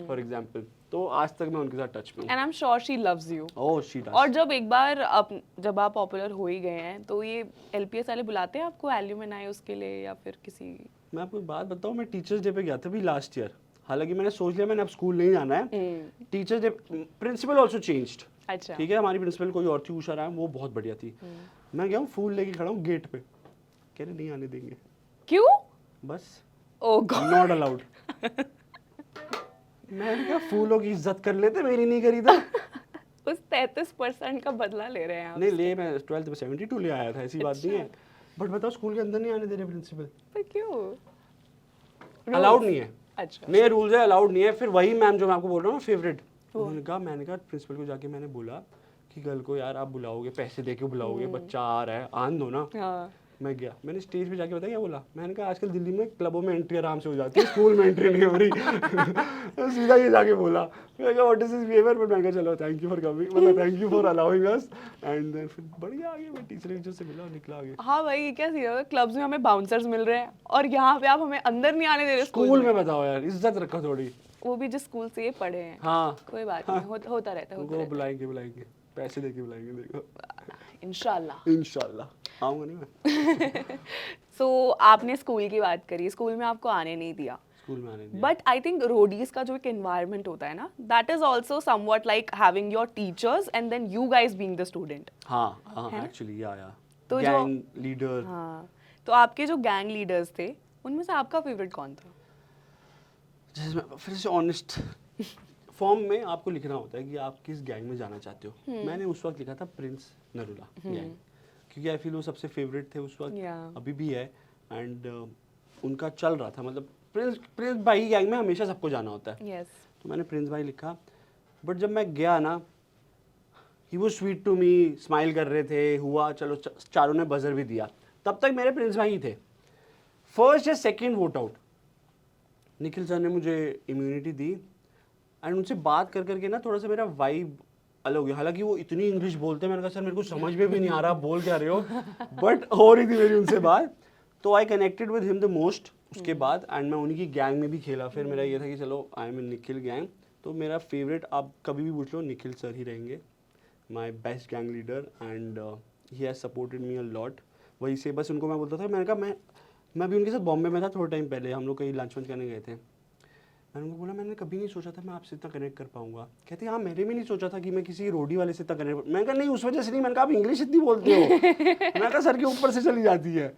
for example, तो आज तक मैं उनके साथ टच में हूँ। And I am sure she loves you. Oh she does. और जब एक बार जब आप पॉपुलर हो ही गए हैं, तो ये एलपीएस वाले बुलाते हैं आपको एल्यूमिनाई उसके लिए, या फिर किसी? मैं आपको एक बात बताऊँ, मैं टीचर्स डे पे गया था अभी लास्ट ईयर, हालांकि मैंने सोच लिया मैंने अब स्कूल नहीं जाना है। Teachers day principal also changed. अच्छा। ठीक है, हमारी प्रिंसिपल कोई और थी, उषा राम, वो बहुत बढ़िया थी। मैं गया हूँ, फूल लेके खड़ा हूँ गेट पे, कह रहे नहीं आने देंगे। क्यों? बस ओह गॉड, नॉट अलाउड। मैंने कहा फूलों की इज्जत कर लेते, मेरी नहीं करी था। उस 33% का बदला ले रहे हैं आप? नहीं ले, मैं 12th में 72 ले आया था, ऐसी बात नहीं है, बट बताओ स्कूल के अंदर नहीं आने दे रहे प्रिंसिपल। पर क्यों? अलाउड नहीं है। अच्छा। नए रूल्स है, अलाउड नहीं है। फिर वही मैम जो मैं आपको बोल रहा हूँ फेवरेट, मैंने कहा प्रिंसिपल को जाके मैंने बोला कि कल को यार आप बुलाओगे, पैसे दे के बुलाओगे, बच्चा आ रहा है, आन दो ना। हाँ। मैं गया, मैंने स्टेज पे जाके बताया क्या बोला, मैंने कहा आजकल दिल्ली में क्लबों में एंट्री आराम से हो जाती है, स्कूल में एंट्री नहीं हो रही। तो सीधा ये जाके बोला, मैं कहा what is this behaviour, but मैं कहा चलो थैंक यू फॉर कमिंग, मतलब thank you for allowing us, and then फिर बढ़िया आ गया, मैं टीचर से मिला, निकला आगे। हाँ भाई, ये क्या सीन है, क्लब्स में हमें बाउंसर्स मिल रहे हैं और यहाँ पे आप हमें अंदर नहीं आने दे रहे स्कूल में बताओ यार, इज्जत रखो थोड़ी। वो भी जिस स्कूल से ये पढ़े हैं। हाँ कोई बात नहीं, होता रहता है। उनको बुलाएंगे, पैसे देके बुलाएंगे, देखो इंशाल्लाह आऊंगा नहीं मैं। सो आपने स्कूल की बात करी, स्कूल में आपको आने नहीं दिया, स्कूल में आने दिया। बट आई थिंक रोडीज का जो एक एनवायरनमेंट होता है ना, that is also something like having your teachers and then you guys being the student. हाँ एक्चुअली या तो गैंग लीडर। हाँ, तो आपके जो गैंग लीडर्स थे, उनमें से आपका फेवरेट कौन था? जैसे मैं फिर से ऑनेस्ट फॉर्म में आपको लिखना होता है कि आप किस गैंग में जाना चाहते हो। मैंने उस वक्त लिखा था प्रिंस नरूला गैंग, क्योंकि आई फील वो सबसे फेवरेट थे उस वक्त, अभी भी है, एंड उनका चल रहा था, मतलब प्रिंस भाई गैंग में हमेशा सबको जाना होता है। yes. तो मैंने प्रिंस भाई लिखा, बट जब मैं गया ना, he was sweet to me, smile कर रहे थे, हुआ चलो चारों ने बजर भी दिया, तब तक मेरे प्रिंस भाई ही थे। फर्स्ट या second vote out Nikhil sir ने मुझे इम्यूनिटी दी, एंड उनसे बात कर करके ना थोड़ा सा मेरा वाइब अलग हो गया। हालांकि वो इतनी इंग्लिश बोलते हैं, मैंने कहा सर मेरे को समझ में भी नहीं आ रहा आप बोल क्या रहे हो, बट हो रही थी मेरी उनसे बात, तो I connected with him the most उसके बाद, एंड मैं उन्हीं की गैंग में भी खेला। फिर मेरा ये था कि चलो I am in Nikhil gang, तो मेरा फेवरेट आप कभी भी पूछ लो निखिल सर ही रहेंगे, my best gang leader and he has supported me a lot. वही से बस उनको मैं बोलता था, मैंने कहा मैं भी उनके साथ बॉम्बे में था थोड़े टाइम पहले, हम लोग कहीं लंच वंच करने गए थे। मैंने उनको बोला मैंने कभी नहीं सोचा था मैं आपसे इतना कनेक्ट कर पाऊंगा। कहते हाँ मैंने भी नहीं सोचा था कि मैं किसी रोडी वाले से इतना कनेक्ट। मैंने कहा नहीं उस वजह से नहीं, मैंने कहा आप इंग्लिश इतनी बोलते हो। मैंने कहा सर के ऊपर से चली जाती है।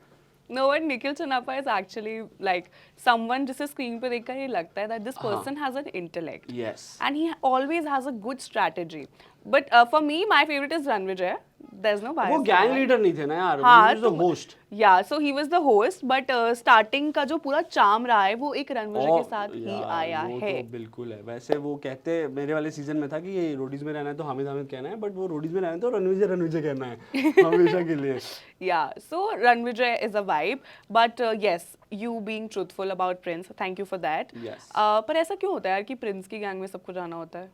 No, and Nikhil Chanapa is actually like someone जिसे स्क्रीन पे देखकर ये लगता है that this person has an intellect. Yes. And he always has a good strategy. But for me, my favorite is Ranvijay. There's no bias. वो gang leader नहीं थे ना यार, हाँ, he was the host. Yeah, so he was the host, but starting का जो पूरा charm रहा है वो एक रणविजय के साथ ही आया वो है। तो बिल्कुल है। वैसे वो कहते मेरे वाले सीजन में था कि ये रोडीज में रहना है तो हामिद हामिद कहना है, बट वो रोडीज में रहना है तो रणविजय रणविजय कहना है हमेशा के लिए। Yeah, so Ranvijay is a vibe, but yes, you being truthful about Prince, thank you for that. Yes. पर ऐसा क्यों होता है यार कि प्रिंस की गैंग में सबको जाना होता है?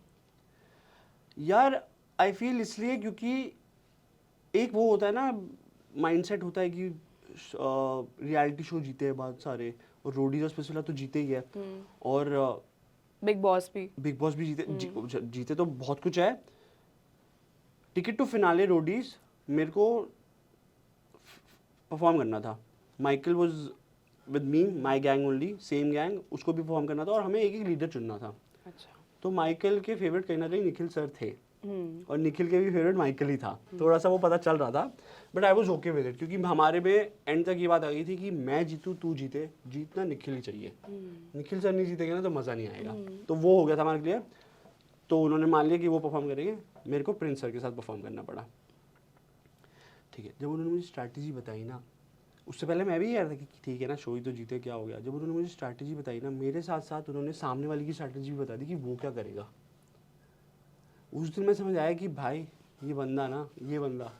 यार आई फील इसलिए क्योंकि एक वो होता है ना माइंडसेट होता है कि रियलिटी शो जीते हैं बहुत सारे, और रोडीज और स्पेशल तो जीते ही है, और बिग बॉस भी जीते जीते तो बहुत कुछ है। टिकट टू फिनाले रोडीज मेरे को परफॉर्म करना था। Michael was with me, my gang only, same gang, उसको भी परफॉर्म करना था और हमें एक एक लीडर चुनना था। अच्छा। तो माइकल के फेवरेट कहीं ना कहीं निखिल सर थे, और निखिल के भी फेवरेट माइकल ही था। थोड़ा सा वो पता चल रहा था, but I was okay with it, क्योंकि हमारे में एंड तक ये बात आ गई थी कि मैं जीतूं तू जीते, जीतना निखिल ही चाहिए। निखिल सर नहीं जीतेंगे ना तो मज़ा नहीं आएगा। तो वो हो गया था हमारे क्लियर। तो उन्होंने मान लिया कि वो परफॉर्म करेंगे, मेरे को प्रिंस सर के साथ परफॉर्म करना पड़ा। ठीक है, जब उन्होंने मुझे स्ट्रैटेजी बताई ना, उससे पहले मैं भी यार था कि ठीक है ना शो ही तो जीते क्या हो गया। जब उन्होंने मुझे स्ट्रैटेजी बताई ना, मेरे साथ साथ उन्होंने सामने वाले की स्ट्रैटेजी भी बता दी कि वो क्या करेगा। उस दिन मैं समझ आया कि भाई ये बंदा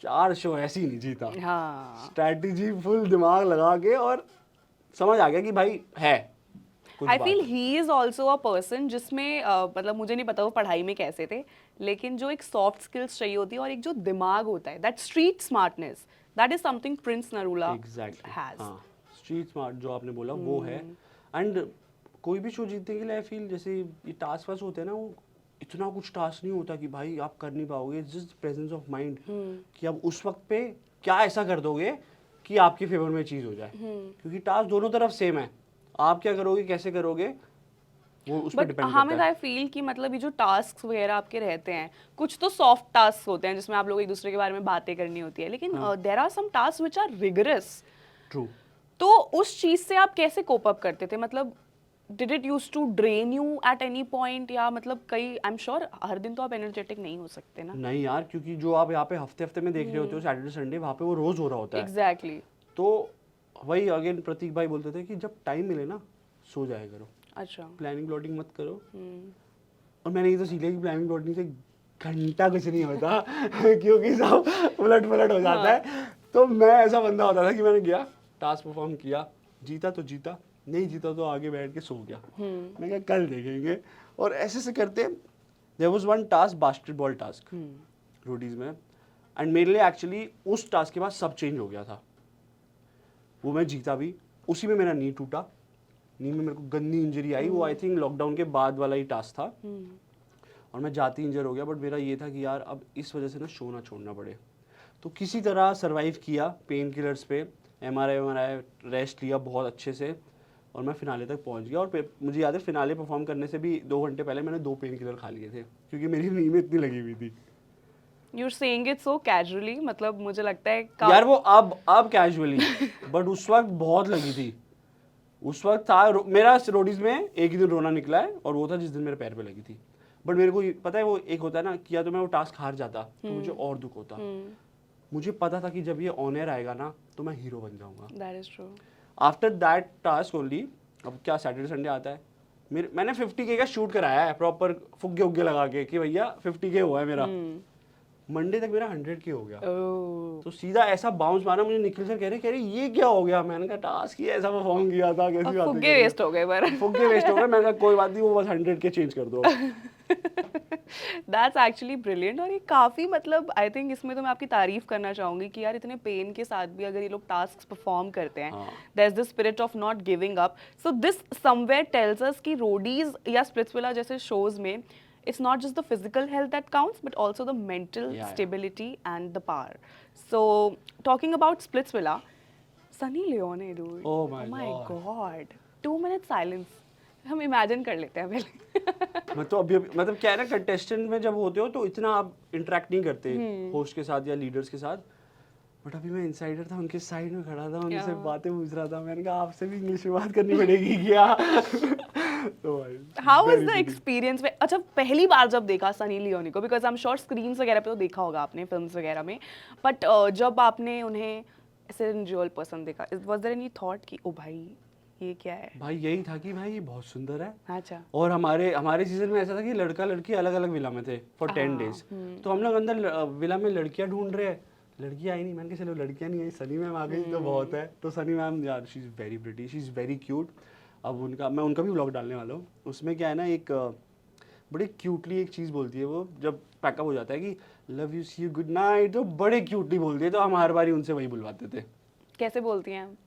4 शो ऐसे ही नहीं जीता। हाँ। स्ट्रैटेजी फुल दिमाग लगा के, और समझ आ गया कि भाई है कुछ आई बात। Feel he is also a person जिसमें मतलब मुझे नहीं पता वो पढ़ाई में कैसे थे, लेकिन जो एक सॉफ्ट स्किल्स चाहिए होती है और एक जो दिमाग होता है, that street smartness, that is something Prince Narula has. Street smart जो आपने बोला वो है। एंड कोई भी शो जीतने के लिए आई फील जैसे ये टास्क वास्क होते हैं ना, वो इतना कुछ टास्क नहीं होता कि भाई आप कर नहीं पाओगे। जस्ट प्रेजेंस ऑफ माइंड कि आप उस वक्त पे क्या ऐसा कर दोगे कि आपके फेवर में चीज़ हो जाए, क्योंकि टास्क दोनों तरफ सेम है। आप क्या करोगे, कैसे करोगे, वो उस पर डिपेंड करता है। आई फील कि मतलब ये जो टास्क वगैरह आपके रहते हैं, कुछ तो सॉफ्ट टास्क होते हैं जिसमें आप लोग एक दूसरे के बारे में बातें करनी होती है, लेकिन there are some task which are rigorous. True. तो उस चीज से आप कैसे कोप अप करते थे? मतलब did it use to drain you at any point, या मतलब कई आई एम श्योर हर दिन तो आप एनर्जेटिक नहीं हो सकते ना। नहीं यार, क्योंकि जो आप यहाँ पे हफ्ते हफ्ते में देख रहे होते हो सैटरडे संडे, वहाँ पे वो रोज हो रहा होता है। एग्जैक्टली। तो वही अगेन प्रतीक भाई बोलते थे कि जब टाइम मिले ना सो जाया करो। अच्छा। प्लानिंग प्लॉटिंग मत करो। और मैंने ये तो सीखा कि प्लानिंग प्लॉटिंग से घंटा कुछ नहीं होता क्योंकि सब उलट पलट हो जाता है। तो मैं ऐसा बंदा होता था कि मैंने गया, टास्क परफॉर्म किया, जीता तो जीता, नहीं जीता तो आगे बैठ के सो गया। मैं कहा कल देखेंगे। और ऐसे से करते there was one task, basketball task Roadies में, एंड मेरे लिए एक्चुअली उस टास्क के बाद सब चेंज हो गया था। वो मैं जीता भी, उसी में मेरा नी टूटा, नी में मेरे को गंदी इंजरी आई। वो आई थिंक लॉकडाउन के बाद वाला ही टास्क था, और मैं जाती इंजर हो गया। बट मेरा ये था कि यार अब इस वजह से ना शो ना छोड़ना पड़े, तो किसी तरह सरवाइव किया पेन किलर्स पे, एमआरआई रेस्ट लिया बहुत अच्छे से, और मैं फिनाले तक पहुंच गया। और मुझे याद है फिनाले परफॉर्म करने से भी 2 घंटे पहले मैंने 2 पेन किलर खा लिए थे, क्योंकि मेरी नी में इतनी लगी हुई थी। You're saying it so casually, मतलब मुझे लगता है यार वो अब कैजुअली बट उस वक्त बहुत लगी थी। उस वक्त था मेरा रोडीज में एक ही दिन रोना निकला है, और वो था जिस दिन मेरे पैर पे लगी थी। बट मेरे को पता है वो एक होता है ना, किया तो मैं वो टास्क हार जाता तो मुझे और दुख होता। मुझे पता था कि जब ये ऑन एयर आएगा ना तो मैं हीरो बन जाऊंगा। That is true. After that task only, अब क्या सैटरडे संडे आता है, मैंने 50K का शूट कराया है प्रॉपर फुग्गे उग्गे लगा के कि भैया 50K हुआ है मेरा। मंडे तक मेरा 100K हो गया। तो सीधा ऐसा बाउंस मारा, मुझे निखिल सर कह रहे ये क्या हो गया। मैंने कहा टास्क ही ऐसा परफॉर्म किया था, कैसी बात है। फुग्गे वेस्ट हो गए पर फुग्गे वेस्ट हो गए। मैंने कहा कोई बात नहीं, वो बस 100K चेंज कर दो। That's actually brilliant. और ये काफ़ी मतलब आई थिंक इसमें तो मैं आपकी तारीफ करना चाहूँगी कि यार इतने पेन के साथ भी अगर ये लोग टास्क परफॉर्म करते हैं, there is the spirit of not giving up. So this somewhere tells us कि रोडीज या स्प्लिट्सविला जैसे शोज में it's not just the physical health that counts, but also the mental Yeah. stability and the power. So, talking about Splitsvilla, Sunny Leone, dude. Oh my God. 2 minute silence. हम imagine कर लेते हैं पहले. मैं तो अभी मतलब क्या है ना, कंटेस्टेंट में जब होते हो तो इतना आप इंटरेक्ट नहीं करते होस्ट के साथ या लीडर्स के साथ, बट अभी मैं इनसाइडर था, उनके साइड में खड़ा था, उनसे Yeah. बातें पूछ रहा था. मैंने कहा आपसे भी इंग्लिश में बात करनी पड़ेगी क्या? तो भाई How was very the funny. experience? अच्छा, पहली बार जब देखा सनी लियोनी को, because I am sure screens वगैरह पे तो देखा होगा आपने, फिल्म्स वगैरह में, बट जब आपने उन्हें ऐसे इन रियल पर्सन देखा, वाज देयर एनी थॉट कि ओ भाई ये क्या है? भाई यही था कि भाई ये बहुत सुंदर है. अच्छा. और हमारे हमारे सीजन में ऐसा था कि लड़का लड़की अलग अलग विला में थे फॉर 10 डेज. तो हम लोग अंदर विला में लड़कियां ढूंढ रहे हैं, लड़की आई नहीं. मैंने कहा चलो लड़कियां नहीं आई, सनी मैम आ गई तो बहुत है. तो सनी मैम यार she is very pretty, she is very cute. अब मैं उनका भी व्लॉग डालने वाला हूँ. उसमें क्या है ना, एक बड़ी क्यूटली एक चीज़ बोलती है वो, जब पैकअप हो जाता है कि love you see you good night, तो बड़े क्यूटली बोलती है. तो हम हर बारी उनसे वही बुलवाते थे. कैसे बोलती हैं?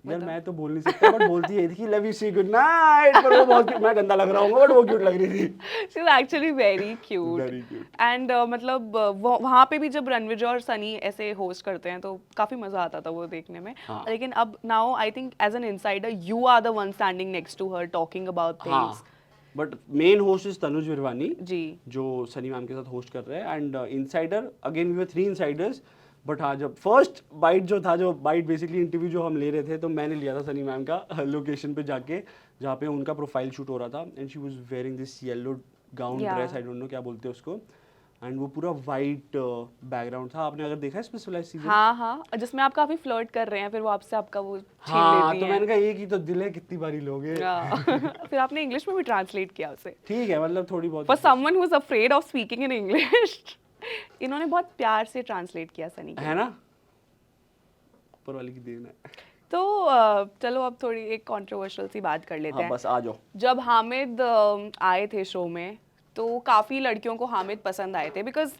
यार मैं तो बोल नहीं सकता, बट बोलती है कि love you see good night. पर वो बहुत मैं गंदा लग रहा हूँ, बट वो क्यूट लग रही थी. She is actually very cute. Very cute. And मतलब वहाँ पे भी जब रणविजय और सनी ऐसे होस्ट करते हैं तो काफी मजा आता था वो देखने में. हाँ. लेकिन अब now I think as an insider you are the one standing next to her talking about हाँ, things. But main host is Tanuj Virwani, ji. जो सनी मैम के साथ होस्ट कर रहे हैं. And insider again we were 3 insiders. But हाँ, जब first bite जो था, जो बाइट बेसिकली इंटरव्यू जो हम ले रहे थे, तो मैंने लिया था सनी मैम का लोकेशन पे जाके, जहाँ पे उनका प्रोफाइल शूट हो रहा था. And she was wearing this yellow gown Yeah. Dress, I don't know क्या बोलते हैं उसको. एंड वो पूरा वाइट बैकग्राउंड था. आपने अगर देखा है स्पेशलाइज सीजन? हाँ हाँ, जिसमें आप काफी फ्लर्ट कर रहे हैं, फिर वो आपसे आपका वो छीन हाँ, लेती तो हैं. मैंने कहा एक ही तो दिल है, कितनी बारी लोगे. फिर आपने इंग्लिश में भी ट्रांसलेट किया उसे. ठीक है, मतलब थोड़ी बहुत. For someone who is afraid of speaking in English, इन्होंने बहुत प्यार से ट्रांसलेट किया सनी के. है ना, ऊपर वाली की देन है. तो चलो अब थोड़ी एक कंट्रोवर्शियल सी बात कर लेते हाँ, हैं. बस आ जाओ. जब हामिद आए थे शो में, तो काफ़ी लड़कियों को हामिद पसंद आए थे, बिकॉज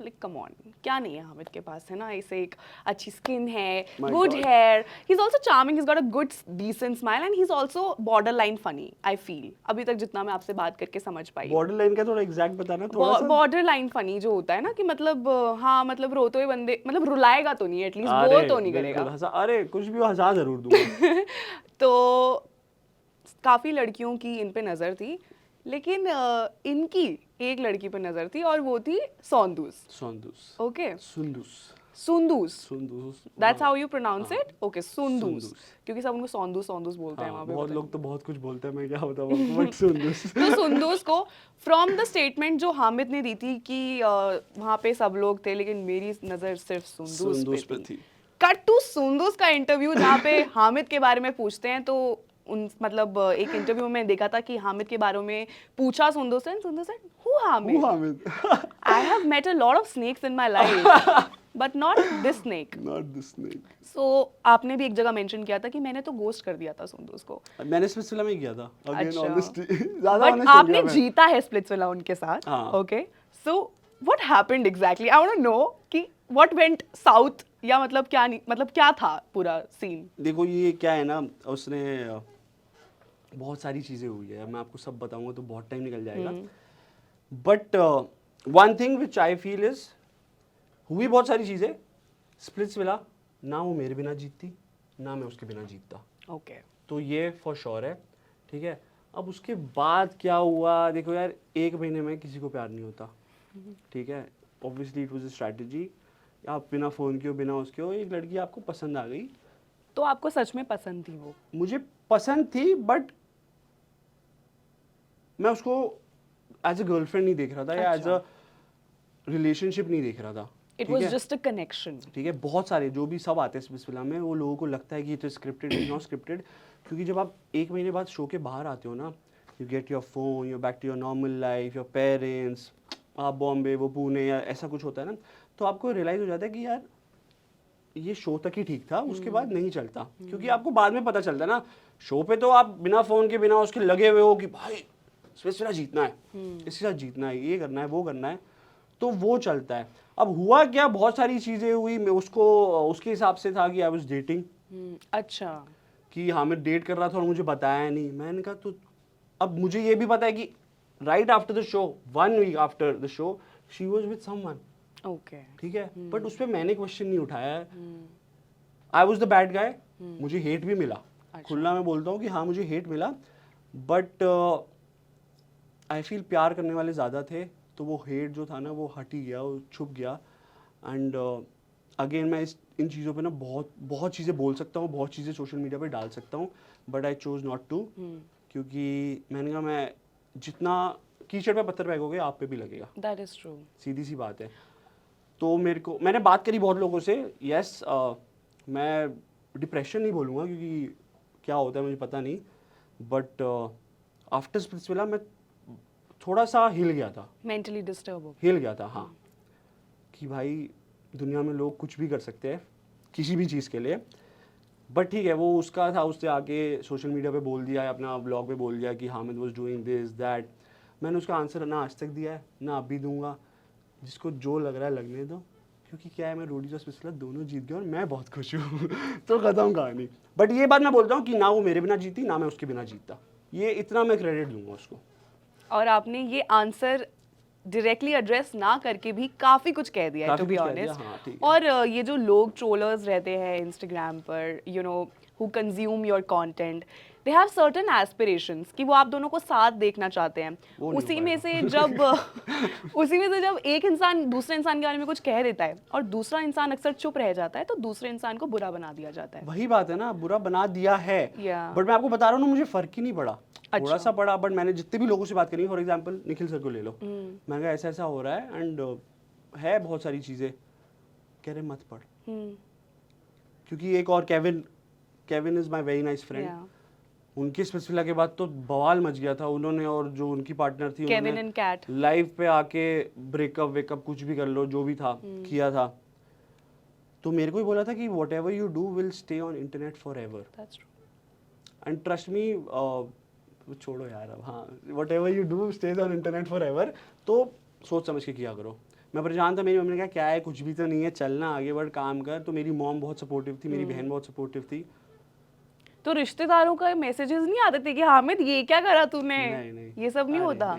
लाइक कम ऑन, क्या नहीं है हामिद के पास, है ना? इसे एक अच्छी स्किन है, My good God. Hair, he is also charming, he is got a good decent smile, and he is also borderline funny. I feel अभी तक जितना मैं आपसे बात करके समझ पाई, बॉर्डर लाइन का थोड़ा एग्जैक्ट बताना थोड़ा सा. बॉर्डर लाइन फनी जो होता है ना, कि मतलब हाँ, मतलब रोते हुए बंदे, मतलब रुलाएगा तो नहीं, एटलीस्ट अरे, बोर तो नहीं बिल्कुल करेगा. हंसा, अरे कुछ भी हंसा जरूर दूंगा. तो काफ़ी लड़कियों की इन पे नज़र थी, लेकिन इनकी एक लड़की पे नज़र थी, और वो थी Sundus. Sundus. Okay, Sundus. Sundus. Sundus. That's how you pronounce हाँ. इट. ओके, सुंदूस. सुंदूस. क्योंकि सब उनको सोंदूस सोंदूस बोलते हैं हाँ, वहाँ पे. बहुत पता लोग तो बहुत कुछ बोलते हैं, मैं क्या बताऊँ आपको, बट सुंदूस. नहीं. तो सुंदूस को, फ्रॉम द स्टेटमेंट जो हामिद ने दी थी कि वहाँ पे सब लोग थे, लेकिन मेरी नज़र सिर्फ सुंदूस सुंदूस पे पे थी. थी. कट टू सुंदूस का इंटरव्यू, जहाँ पे हामिद के बारे में पूछते हैं. तो मतलब एक इंटरव्यू में देखा था कि हामिद के बारे में पूछा सुंदूस से, Sundus said who Hamid, I have met a lot of snakes in my life but not this snake. Not this snake. So आपने भी एक जगह मेंशन किया था कि मैंने तो गोस्ट कर दिया था सुंदूस को. मैंने स्पेशल में किया था. अगेन अच्छा. ऑनेस्टी ज्यादा बट honest हो आपने गया मैं. जीता है स्प्लिट्सविला उनके साथ. हाँ. Okay, so what happened exactly, I want to know कि व्हाट वेंट साउथ, या मतलब क्या नहीं, मतलब क्या था पूरा सीन. देखो ये क्या है ना, उसने बहुत सारी चीज़ें हुई है. मैं आपको सब बताऊंगा तो बहुत टाइम निकल जाएगा. But one thing which I feel is, हुई बहुत सारी चीज़ें. स्प्लिट्सविला ना वो मेरे बिना जीतती, ना मैं उसके बिना जीतता. ओके. तो ये फॉर श्योर है. ठीक है. अब उसके बाद क्या हुआ, देखो यार, 1 महीने में किसी को प्यार नहीं होता. ठीक है. Obviously it was a strategy. आप बिना फ़ोन के हो, बिना उसके हो, एक लड़की आपको पसंद आ गई. तो आपको सच में पसंद थी वो? मुझे पसंद थी, बट मैं उसको एज अ गर्लफ्रेंड नहीं देख रहा था, या एज अ रिलेशनशिप नहीं देख रहा था. इट ठीक वाज है? Just a connection. ठीक है. बहुत सारे जो भी सब आते हैं इस फिल्म में, वो लोगों को लगता है कि it is scripted, is not scripted. क्योंकि जब आप 1 महीने बाद शो के बाहर आते हो ना, you get your phone, you back to your normal life, your parents, आप बॉम्बे, वो पुणे, या ऐसा कुछ होता है ना, तो आपको रियलाइज हो जाता है कि यार ये शो तक ही ठीक था, उसके बाद नहीं चलता. क्योंकि आपको बाद में पता चलता है ना, शो पे तो आप बिना फोन के, बिना उसके लगे हुए हो कि भाई स्पेशल जीतना है, इसके साथ जीतना है, ये करना है, वो करना है, तो वो चलता है. अब हुआ क्या, बहुत सारी चीज़ें हुई. मैं उसको उसके हिसाब से था कि आई वाज डेटिंग, अच्छा. कि हाँ मैं डेट कर रहा था और मुझे बताया नहीं. मैंने कहा तो अब मुझे ये भी पता है कि right after the show, 1 week after the show, she was with someone. Okay ठीक है, बट उस पर मैंने क्वेश्चन नहीं उठाया है. I was the bad guy. मुझे हेट भी मिला, खुला मैं बोलता हूँ कि हाँ मुझे हेट मिला, बट आई फील प्यार करने वाले ज़्यादा थे, तो वो हेट जो था ना वो हट ही गया, वो छुप गया. एंड अगेन मैं इन चीज़ों पे ना बहुत बहुत चीज़ें बोल सकता हूँ, बहुत चीज़ें सोशल मीडिया पे डाल सकता हूँ, but I chose not to. क्योंकि मैंने कहा मैं जितना कीचड़ पे पत्थर फेंकोगे आप पे भी लगेगा. That is true. सीधी सी बात है. तो मैंने बात करी बहुत लोगों से. यस, मैं डिप्रेशन नहीं बोलूँगा क्योंकि क्या होता है मुझे पता नहीं, बट आफ्टर स्पिरिट्सविला मैं थोड़ा सा हिल गया था. मेंटली डिस्टर्ब हो. हिल गया था, हाँ, कि भाई दुनिया में लोग कुछ भी कर सकते हैं किसी भी चीज़ के लिए. बट ठीक है, वो उसका था, उससे आके सोशल मीडिया पे बोल दिया, अपना ब्लॉग पे बोल दिया कि Hamid was doing this that. मैंने उसका आंसर ना आज तक दिया है ना अब भी दूंगा. जिसको जो लग रहा है लगने दो, क्योंकि क्या है मैं रोडीज और स्पिरिट्सविला दोनों जीत गया और मैं बहुत खुश हूँ. तो खत्म कहानी. बट ये बात मैं बोलता हूँ कि ना वो मेरे बिना जीती ना मैं उसके बिना जीतता. ये इतना मैं क्रेडिट दूंगा उसको. और आपने ये आंसर डायरेक्टली एड्रेस ना करके भी काफी कुछ कह दिया है, टू बी ऑनेस्ट. और ये जो लोग ट्रोलर्स रहते हैं इंस्टाग्राम पर, you know, who consume your content, they have certain aspirations कि वो आप दोनों को साथ देखना चाहते हैं. उसी में से जब एक इंसान दूसरे इंसान के बारे में कुछ कह देता है और दूसरा इंसान अक्सर चुप रह जाता है, तो दूसरे इंसान को बुरा बना दिया जाता है. वही बात है ना, बुरा बना दिया है. बट मैं आपको बता रहा हूँ ना, मुझे फर्क ही नहीं पड़ा. थोड़ा सा पड़ा, बट मैंने जितने भी लोगों से बात करी, फॉर एग्जांपल निखिल सर को ले लो. मैंने कहा ऐसा ऐसा हो रहा है एंड है बहुत सारी चीज़ें. कह रहे मत पढ़. क्योंकि एक और Kevin is my very nice friend. उनके स्पिरिट्सविला के बाद तो बवाल मच गया था. उन्होंने और जो उनकी पार्टनर थी, केविन एंड कैट, लाइव पे आके ब्रेकअप वेकअप कुछ भी कर लो, जो भी था किया था. तो मेरे को ही बोला था कि what ever you do will stay on internet for ever. And trust me, छोड़ो यार अब. हाँ, what ever you do stage on internet for ever. तो सोच समझ के किया करो. मैं परेशान था. मेरी मम्मी ने कहा क्या है, कुछ भी तो नहीं है, चलना आगे बढ़, काम कर. तो मेरी मॉम बहुत सपोर्टिव थी, मेरी बहन बहुत सपोर्टिव थी. तो रिश्तेदारों का मैसेजेस नहीं आते थे कि हामिद ये क्या करा तूने? नहीं. ये सब नहीं होता.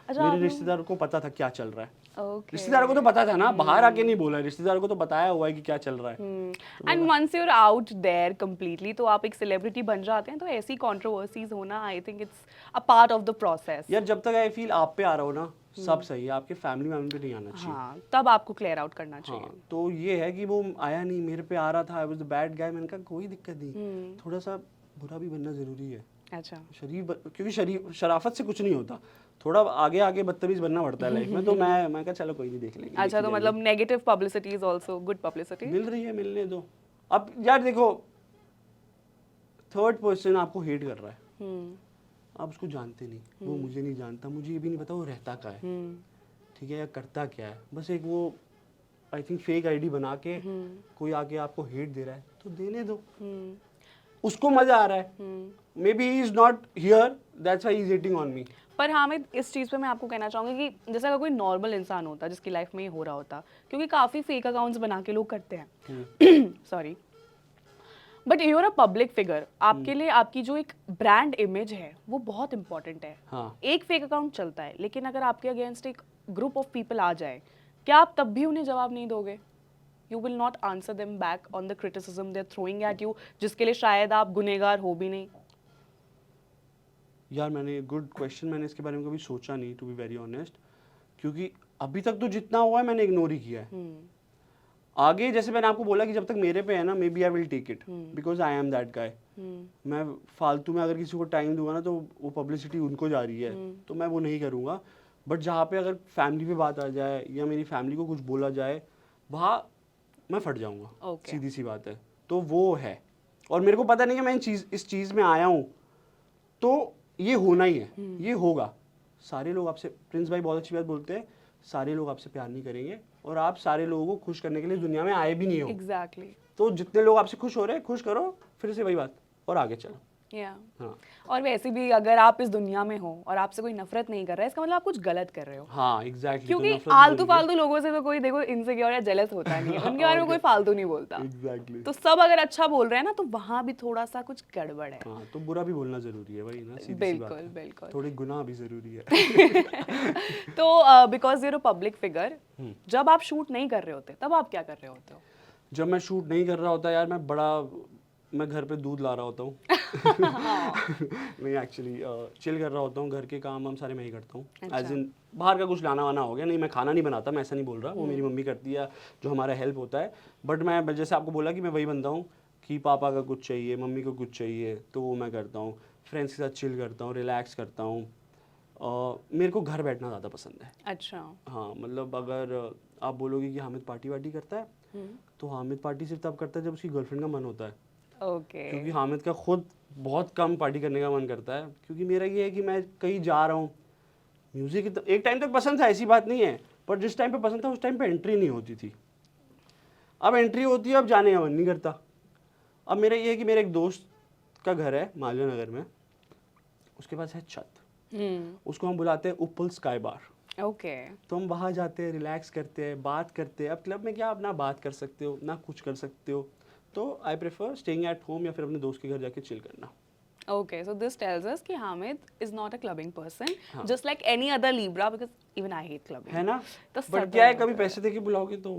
अच्छा, मेरे रिश्तेदारों को पता था क्या चल रहा है. Okay. रिश्तेदारों को तो पता था ना, बाहर आके नहीं बोला. रिश्तेदारों को तो बताया हुआ है कि क्या चल रहा है. And once you are out there completely, तो आप एक सेलिब्रिटी बन जाते हैं, तो ऐसी कंट्रोवर्सीज होना, I think it's a part of the process. यार जब तक आई फील आप पे आ रहा हो ना, सब सही है. आपके फैमिली मेंबर पे नहीं आना चाहिए. हाँ, तब आपको क्लियर आउट करना चाहिए. हाँ, तो ये है कि वो आया नहीं, मेरे पे आ रहा था. I was the bad guy. मैंने कहा कोई दिक्कत नहीं, थोड़ा सा बुरा भी बनना जरूरी है. अच्छा. क्योंकि शराफत से कुछ नहीं होता. थोड़ा आगे आगे बदतमीज बनना पड़ता है लाइफ में. तो मैं कहा चलो कोई नहीं, देख लेंगे. अच्छा, तो मतलब negative publicity is also good publicity. मिल रही है, मिलने दो. अब यार देखो, थर्ड पर्सन आपको हेट कर रहा है, आप उसको जानते नहीं. वो मुझे नहीं जानता, मुझे ये भी नहीं पता वो रहता क्या है, ठीक है, या करता क्या है. बस एक वो आई थिंक फेक आईडी बना के कोई आके आपको हेट दे रहा है, तो देने दो. उसको मजा आ रहा है. May be he is not here, that's why he is hating on me. पर हामिद, इस चीज़ पे मैं आपको कहना चाहूँगी कि जैसे अगर कोई नॉर्मल इंसान होता जिसकी लाइफ में ये हो रहा होता, क्योंकि काफ़ी फेक अकाउंट्स बना के लोग करते हैं, sorry, but you are a public figure. आपके लिए आपकी जो एक ब्रांड इमेज है वो बहुत इंपॉर्टेंट है. हाँ. एक फेक अकाउंट चलता है, लेकिन अगर आपके अगेंस्ट एक ग्रुप ऑफ पीपल आ जाए, क्या आप तब भी उन्हें जवाब नहीं दोगे? You will not answer them back on the criticism they are throwing at you, जिसके लिए शायद आप गुनहगार हो भी नहीं. यार मैंने गुड क्वेश्चन, मैंने इसके बारे में कभी सोचा नहीं, टू बी वेरी ऑनेस्ट. क्योंकि अभी तक तो जितना हुआ है मैंने इग्नोर ही किया है. आगे जैसे मैंने आपको बोला कि जब तक मेरे पे है ना, maybe I will take it, because I am that guy. मैं फालतू में अगर किसी को टाइम दूंगा ना, तो वो पब्लिसिटी उनको जा रही है, तो मैं वो नहीं करूँगा. बट जहाँ पे अगर फैमिली पे बात आ जाए या मेरी फैमिली को कुछ बोला जाए, वहाँ मैं फट जाऊँगा. सीधी सी बात है. तो वो है. और मेरे को पता नहीं कि मैं इस चीज़ में आया हूँ, तो ये होना ही है, ये होगा. सारे लोग आपसे, प्रिंस भाई बहुत अच्छी बात बोलते हैं, सारे लोग आपसे प्यार नहीं करेंगे, और आप सारे लोगों को खुश करने के लिए दुनिया में आए भी नहीं हो. एग्जैक्टली. तो जितने लोग आपसे खुश हो रहे हैं, खुश करो, फिर से वही बात, और आगे चलो. या हाँ और वैसे भी अगर आप इस दुनिया में हो और आपसे कोई नफरत नहीं कर रहा है इसका मतलब आप कुछ गलत कर रहे हो, हाँ एग्जैक्टली क्योंकि आलतू फालतू लोगों से तो कोई देखो इनसिक्योर या जेलस होता नहीं है, उनके बारे में कोई फालतू नहीं बोलता। एग्जैक्टली। तो सब अगर अच्छा बोल रहे हैं ना तो वहां भी थोड़ा सा कुछ गड़बड़ है। हाँ तो बुरा भी बोलना जरूरी है भाई ना, सीधी सी बात बिल्कुल है। बिल्कुल। थोड़ी गुनाह भी जरूरी है। तो because you're a public figure, hmm. जब आप शूट नहीं कर रहे होते तब आप क्या कर रहे होते हो? जब मैं शूट नहीं कर रहा होता यार, मैं घर पे दूध ला रहा होता हूँ। नहीं एक्चुअली चिल कर रहा होता हूँ, घर के काम हम सारे मैं ही करता हूँ। अच्छा। एज इन बाहर का कुछ लाना वाना हो गया, नहीं मैं खाना नहीं बनाता, मैं ऐसा नहीं बोल रहा, वो मेरी मम्मी करती है जो हमारा हेल्प होता है। बट मैं जैसे आपको बोला कि मैं वही बंदा हूँ कि पापा का कुछ चाहिए, मम्मी को कुछ चाहिए तो वो मैं करता हूँ। फ्रेंड्स के साथ चिल करता हूँ, रिलैक्स करता हूँ। मेरे को घर बैठना ज़्यादा पसंद है। अच्छा। हाँ मतलब अगर आप बोलोगे कि हामिद पार्टी वार्टी करता है, तो हामिद पार्टी सिर्फ तब करता है जब उसकी गर्लफ्रेंड का मन होता है। ओके। क्योंकि हामिद का खुद बहुत कम पार्टी करने का मन करता है, क्योंकि मेरा ये है कि मैं कहीं जा रहा हूँ, म्यूज़िक एक टाइम तक पसंद था, ऐसी बात नहीं है, पर जिस टाइम पे पसंद था उस टाइम पे एंट्री नहीं होती थी। अब एंट्री होती है, अब जाने का मन नहीं करता। अब मेरा ये है कि मेरे एक दोस्त का घर है माल्या नगर में, उसके पास है छत, उसको हम बुलाते हैं उपल स्काई बार। ओके। तो हम वहाँ जाते हैं, रिलैक्स करते हैं, बात करते हैं। अब क्लब में क्या आप ना बात कर सकते हो ना कुछ कर सकते हो, तो I prefer staying at home या फिर अपने दोस्त के घर जाके चिल करना। Okay, so this tells us कि Hamid is not a clubbing person, हाँ। just like any other Libra, because even I hate clubbing. है ना। तो बट सब क्या है, होता कभी है। पैसे दे के बुलाओगे तो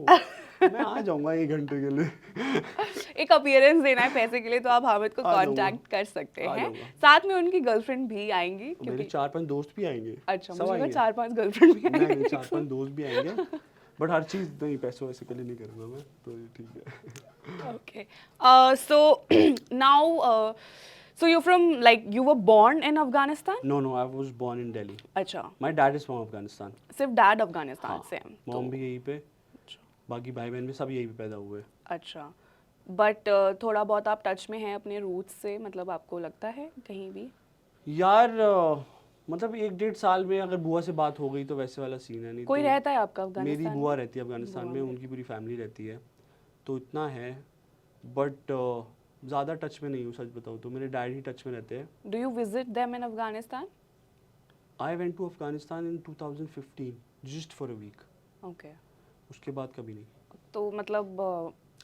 मैं आ जाऊंगा 1 घंटे के लिए। एक अपीयरेंस देना है पैसे के लिए तो आप हामिद को आ जाऊंगा। कांटेक्ट कर सकते आ हैं। जाऊंगा। साथ में उनकी गर्लफ्रेंड भी आएंगी मेरे क्योंकि 4-5 दोस्त भी आएंगे। अच्छा, सब मुझे लगा आएंगे। 4-5 गर्लफ्रेंड भी नहीं आएंगी। 4-5 दोस्त भी आएंगे, बट हर चीज़ नहीं, पैसों वैसे के लिए नहीं करूँगा मैं, तो ये ठीक है। Okay. So now, so you're from, like, you were born in Afghanistan? No no, I was born in Delhi. अच्छा, my dad is from Afghanistan. सिर्फ डैड अफगानिस्तान हाँ, से हैं मॉम भी यहीं पे, बाकी भाई बहन भी सब यहीं पे पैदा हुए। अच्छा, बट थोड़ा बहुत आप टच में हैं अपने रूट्स से, मतलब आपको लगता है कहीं भी? यार मतलब 1-1.5 साल में अगर बुआ से बात हो गई तो वैसे वाला सीन है, नहीं कोई तो रहता है आपका मेरी अफगानिस्तान बुआ में? रहती है अफगानिस्तान बुआ में, में। उनकी पूरी फैमिली रहती है, तो इतना है। बट ज़्यादा टच में नहीं हूँ, सच बताऊँ तो मेरे डैड ही टच में रहते हैं। Do you visit them in Afghanistan? I went to Afghanistan in 2015 just for a week, Okay. उसके बाद कभी नहीं। तो मतलब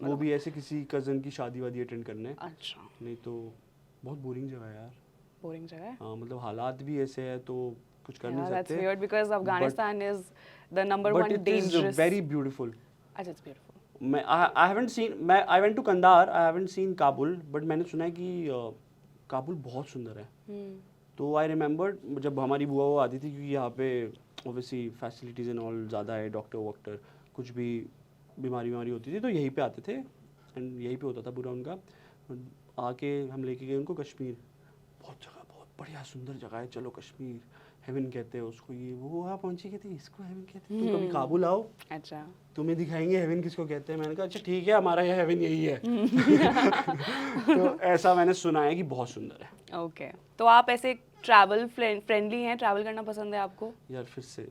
वो भी ऐसे किसी कज़न की शादी वादी अटेंड करने, अच्छा, नहीं तो बहुत बोरिंग जगह है यार। बोरिंग जगह है। हाँ मतलब हालात भी ऐसे है तो कुछ कर नहीं Yeah, that's सकते। weird because Afghanistan is the number but one it is dangerous. Very beautiful. अच्छा, it's beautiful. I haven't seen, मैं I went to Kandahar, I haven't seen Kabul, but मैंने सुना है कि काबुल बहुत सुंदर है। तो आई रिमेंबर जब हमारी बुआ वो आती थी, क्योंकि यहाँ पे ऑब्वियसली फैसिलिटीज़ एंड ऑल ज़्यादा है, डॉक्टर वॉक्टर कुछ भी बीमारी होती थी तो यहीं पे आते थे एंड यहीं पे होता था पूरा उनका। आके हम लेके गए उनको कश्मीर, बहुत जगह बहुत बढ़िया सुंदर जगह है, चलो कश्मीर हेवन कहते हैं उसको, ये वो वहाँ पहुँची कहते इसको हेवन कहते हैं, तुम कभी काबुल आओ अच्छा, तुम्हें दिखाएंगे हेवन किसको कहते हैं। मैंने कहा अच्छा ठीक है, हमारा यह हेवन यही है। तो ऐसा मैंने सुना है कि बहुत सुंदर है। ओके। तो आप ऐसे ट्रैवल फ्रेंडली हैं, ट्रैवल करना पसंद है आपको? यार फिर से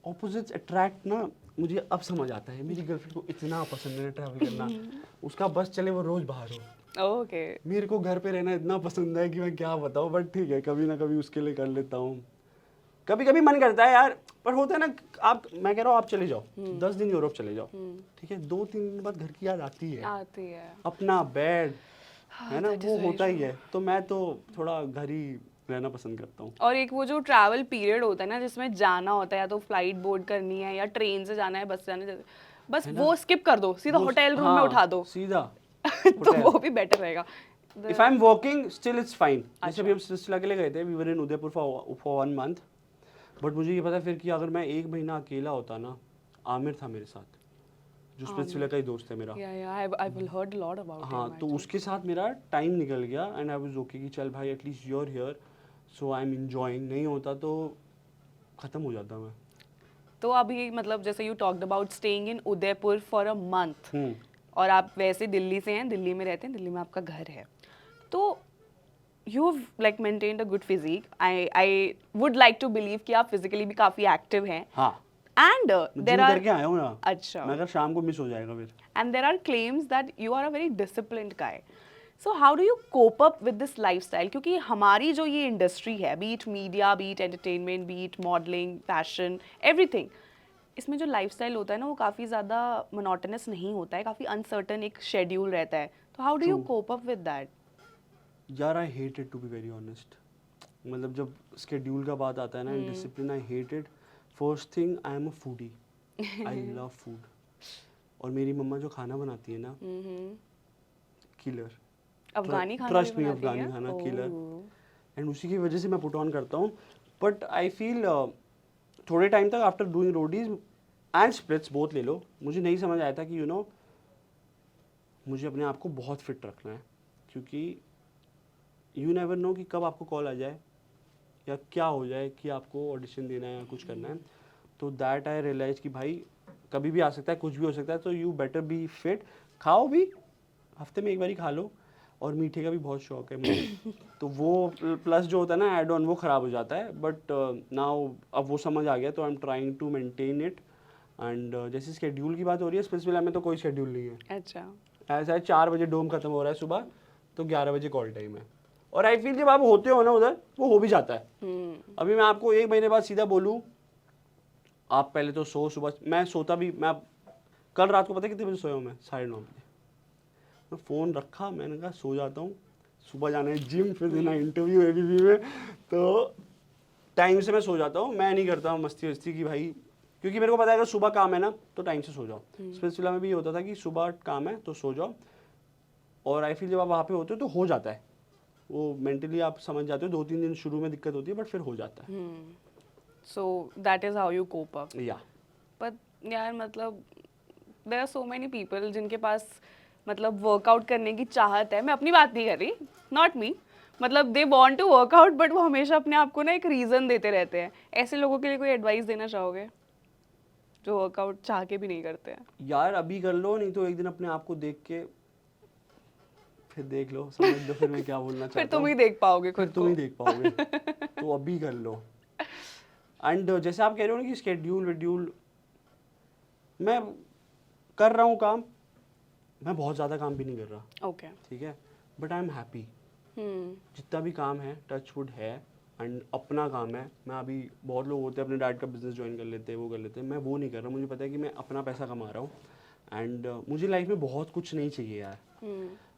ऑपोजिट्स अट्रैक्ट ना, मुझे अब समझ आता है। मेरी गर्लफ्रेंड को इतना पसंद है ट्रैवल करना, उसका बस चले वो रोज बाहर हो, ओके। मेरे को घर पे रहना इतना पसंद है कि मैं क्या बताऊँ। बट ठीक है, कभी ना कभी उसके लिए कर लेता हूँ, कभी कभी मन करता है यार। पर होता है ना, आप मैं कह रहा हूँ आप चले जाओ 10 दिन यूरोप चले जाओ, ठीक है, 2-3 दिन बाद घर की याद आती है, अपना बेड है ना, वो होता ही है। तो मैं तो थोड़ा घर ही रहना पसंद करता हूँ। और एक वो जो ट्रैवल पीरियड होता है ना, जिसमें जाना होता है, या तो फ्लाइट बोर्ड करनी है या ट्रेन से जाना है, बस से जाना है, बस वो स्किप कर दो, सीधा होटल रूम में उठा दो सीधा। तो वो भी बेटर रहेगा। If I am working still it's fine. जैसे अभी हम सिलसिला के लिए गए थे, we were in Udaipur for 1 month, but मुझे ये पता फिर कि अगर मैं 1 महीना अकेला होता ना, आमिर था मेरे साथ, जो स्पिरिचुअल का ही दोस्त है मेरा। I will heard a lot about हाँ, तो उसके साथ मेरा टाइम निकल गया एंड आई वाज ओके कि चल भाई at least you are here, so I am enjoying. नहीं होता तो खत्म हो जाता मैं। तो अभी मतलब जैसे you talked about staying in Udaipur for a month, hmm. और आप वैसे दिल्ली से हैं, दिल्ली में रहते हैं, दिल्ली में आपका घर है, तो you have like maintained a good physique. I would like to believe कि आप फिजिकली भी काफी एक्टिव हैं, हाँ, एंड जिम देयर आर करके आया हूँ ना। अच्छा, मैं अगर शाम को मिस हो जाएगा फिर। and there are claims that you are a very disciplined guy. So how do you cope up with this lifestyle? क्योंकि हमारी जो ये इंडस्ट्री है, be it media, be it entertainment, be it modelling, fashion, everything, इसमें जो लाइफस्टाइल होता है ना वो काफ़ी ज़्यादा मोनोटोनस नहीं होता है, काफ़ी अनसर्टन एक शेड्यूल रहता है. तो how do you True. Cope up with that? यार I hate it to be very honest. मतलब जब स्केड्यूल का बात आता है ना, discipline, I hate it. First thing, I am a foodie. I love food. और मेरी मम्मा जो खाना बनाती है ना, किलर. अफगानी खाना भी ट्रस्ट मी, बनाती अफगानी है? खाना किलर. ओह. एंड उसी की वजह से मैं पुट ऑन करता हूँ. बट आई फील थोड़े टाइम तक after doing Roadies and splits both ले लो, मुझे नहीं समझ आया था कि यू नो मुझे अपने आप को बहुत फिट रखना है. क्योंकि यू नेवर नो कि कब आपको कॉल आ जाए या क्या हो जाए कि आपको ऑडिशन देना है या कुछ करना है. तो दैट आई रियलाइज कि भाई कभी भी आ सकता है, कुछ भी हो सकता है. तो यू बेटर बी फिट. खाओ भी, हफ्ते में एक बार ही खा लो. और मीठे का भी बहुत शौक है मुझे. तो वो प्लस जो होता है ना, एड ऑन, वो ख़राब हो जाता है. बट नाउ अब वो समझ आ गया, तो I am trying to maintain it. And जैसे स्केड्यूल की बात हो रही है, स्पेसिफिक में तो कोई शेड्यूल नहीं है. अच्छा. ऐसा है 4 बजे डोम खत्म हो रहा है सुबह, तो 11 बजे कॉल टाइम है. और आई फील जब आप होते हो ना उधर, वो हो भी जाता है. अभी मैं आपको 1 महीने बाद सीधा बोलूँ, आप पहले तो सुबह. मैं सोता भी, मैं कल रात को पता है कितने बजे सोया हूँ? मैं 9:30 बजे. मैं फ़ोन रखा, मैंने कहा सो जाता हूँ, सुबह जाना है जिम, फिर देना इंटरव्यू एबीपी में. तो टाइम से मैं सो जाता हूँ. मैं नहीं करता हूँ मस्ती वस्ती की भाई, क्योंकि मेरे को पता है अगर सुबह काम है ना तो टाइम से सो जाओ. स्पेशली में भी ये होता था कि सुबह काम है तो सो जाओ. और आई फील जब आप वहाँ पे होते हो तो हो जाता है वो. मेंटली आप समझ जाते हो. 2-3 दिन शुरू में दिक्कत होती है, बट फिर हो जाता है. So that is how you cope up. या पर यार मतलब there are so many people जिनके पास मतलब वर्कआउट करने की चाहत है. मैं अपनी बात नहीं कर रही, नॉट मी. मतलब they want to workout but वो हमेशा अपने आप को ना एक रीज़न देते रहते हैं. ऐसे लोगों के लिए कोई एडवाइस देना चाहोगे जो वर्कआउट चाह के भी नहीं करते हैं? यार अभी कर लो, नहीं तो एक दिन अपने आप को देख के फिर देख लो, समझ लो फिर मैं क्या बोलना फिर चाहता तुम हूँ. ही देख पाओगे फिर खुद तुम को. ही देख पाओगे. तो अभी कर लो. एंड जैसे आप कह रहे हो ना कि स्केड्यूल वेड्यूल, मैं कर रहा हूँ काम. मैं बहुत ज़्यादा काम भी नहीं कर रहा, ओके. ठीक है, बट आई एम हैप्पी. जितना भी काम है टच वुड है, एंड अपना काम है. मैं अभी, बहुत लोग होते हैं अपने डैड का बिजनेस ज्वाइन कर लेते हैं, वो कर लेते हैं. मैं वो नहीं कर रहा. मुझे पता है कि मैं अपना पैसा कमा रहा हूँ. एंड मुझे लाइफ में बहुत कुछ नहीं चाहिए यार.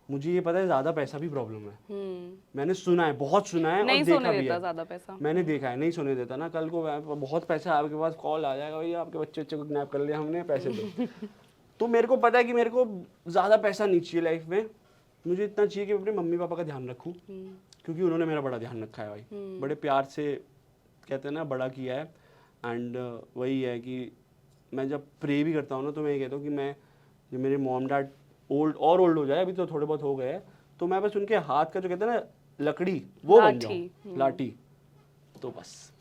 मुझे ये पता है ज़्यादा पैसा भी प्रॉब्लम है. मैंने सुना है, बहुत सुना है, और नहीं देखा सोने भी देता है. ज़्यादा पैसा. मैंने देखा है, नहीं सोने देता ना. कल को बहुत पैसा है आपके पास, कॉल आ जाएगा, भैया आपके बच्चे को किडनैप कर लिया हमने, पैसे दो. तो मेरे को पता है कि मेरे को ज़्यादा पैसा नहीं चाहिए लाइफ में. मुझे इतना चाहिए कि मैं अपने मम्मी पापा का ध्यान रखूँ, क्योंकि उन्होंने मेरा बड़ा ध्यान रखा है भाई. बड़े प्यार से कहते हैं ना बड़ा किया है. एंड वही है कि मैं जब प्रे भी करता हूँ ना, तो मैं ये कहता हूँ कि मैं, जो मेरे मॉम डैड ओल्ड हो जाए, अभी तो थोड़े बहुत हो गए, तो मैं बस उनके हाथ का जो कहते हैं ना लकड़ी, वो बन जाऊँ, लाठी. तो बस.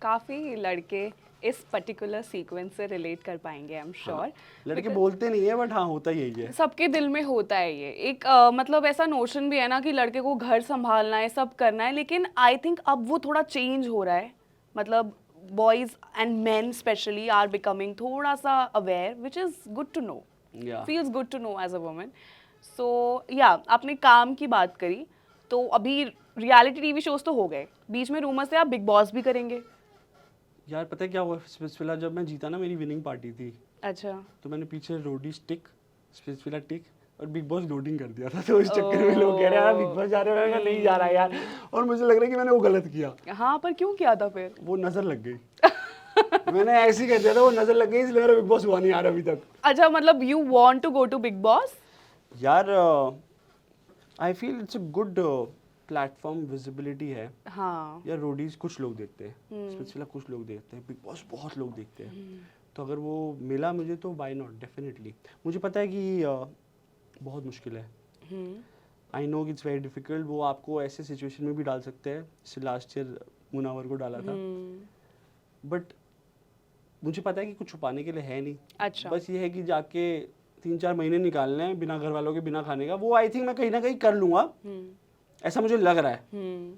काफ़ी लड़के इस पर्टिकुलर सीक्वेंस से रिलेट कर पाएंगे, आई एम श्योर. लड़के बोलते नहीं है, बट हाँ होता यही है. सबके दिल में होता है ये एक मतलब ऐसा नोशन भी है ना कि लड़के को घर संभालना है, सब करना है. लेकिन आई थिंक अब वो थोड़ा चेंज हो रहा है. मतलब boys and men specially are becoming थोड़ा सा aware, which is good to know. Yeah feels good to know as a woman. So yeah आपने काम की बात करी, तो अभी रियलिटी टीवी शोज तो हो गए, बीच में रूमर से आप बिग बॉस भी करेंगे. यार पता है क्या हुआ, स्पेसिफिला जब मैं जीता ना, मेरी विनिंग पार्टी थी, अच्छा. तो मैंने पीछे रोडी स्टिक, स्पेसिफिला टिक और बिग बॉस लोडिंग कर दिया था. तो इस चक्कर में लोग कह रहे हैं यार बिग बॉस जा रहे हो, मैंने कहा नहीं जा रहा यार. और मुझे लग रहा है कि मैंने वो गलत किया. हाँ, पर क्यों किया था फिर? वो नजर लग गई. मैंने ऐसे ही कर दिया था, वो नजर लग गई, इसलिए मेरा बिग बॉस हुआ नहीं यार अभी तक. अच्छा, मतलब you want to go to Bigg Boss? यार I feel it's a good platform, visibility है. हाँ. यार रोडीज कुछ लोग देखते हैं, स्पेशली कुछ लोग देखते हैं, बिग बॉस बहुत लोग देखते हैं. तो अगर वो मिला मुझे तो व्हाई नॉट, डेफिनेटली. मुझे पता है कि बहुत मुश्किल है. I know it's very difficult. वो आपको ऐसे सिचुएशन में भी डाल सकते हैं, जैसे लास्ट ईयर मुनावर को डाला था. बट मुझे पता है कि कुछ छुपाने के लिए है नहीं. अच्छा. बस ये है कि जाके 3-4 महीने निकालने हैं बिना घर वालों के, बिना खाने का. वो आई थिंक मैं कहीं ना कहीं कर लूँगा, ऐसा मुझे लग रहा है.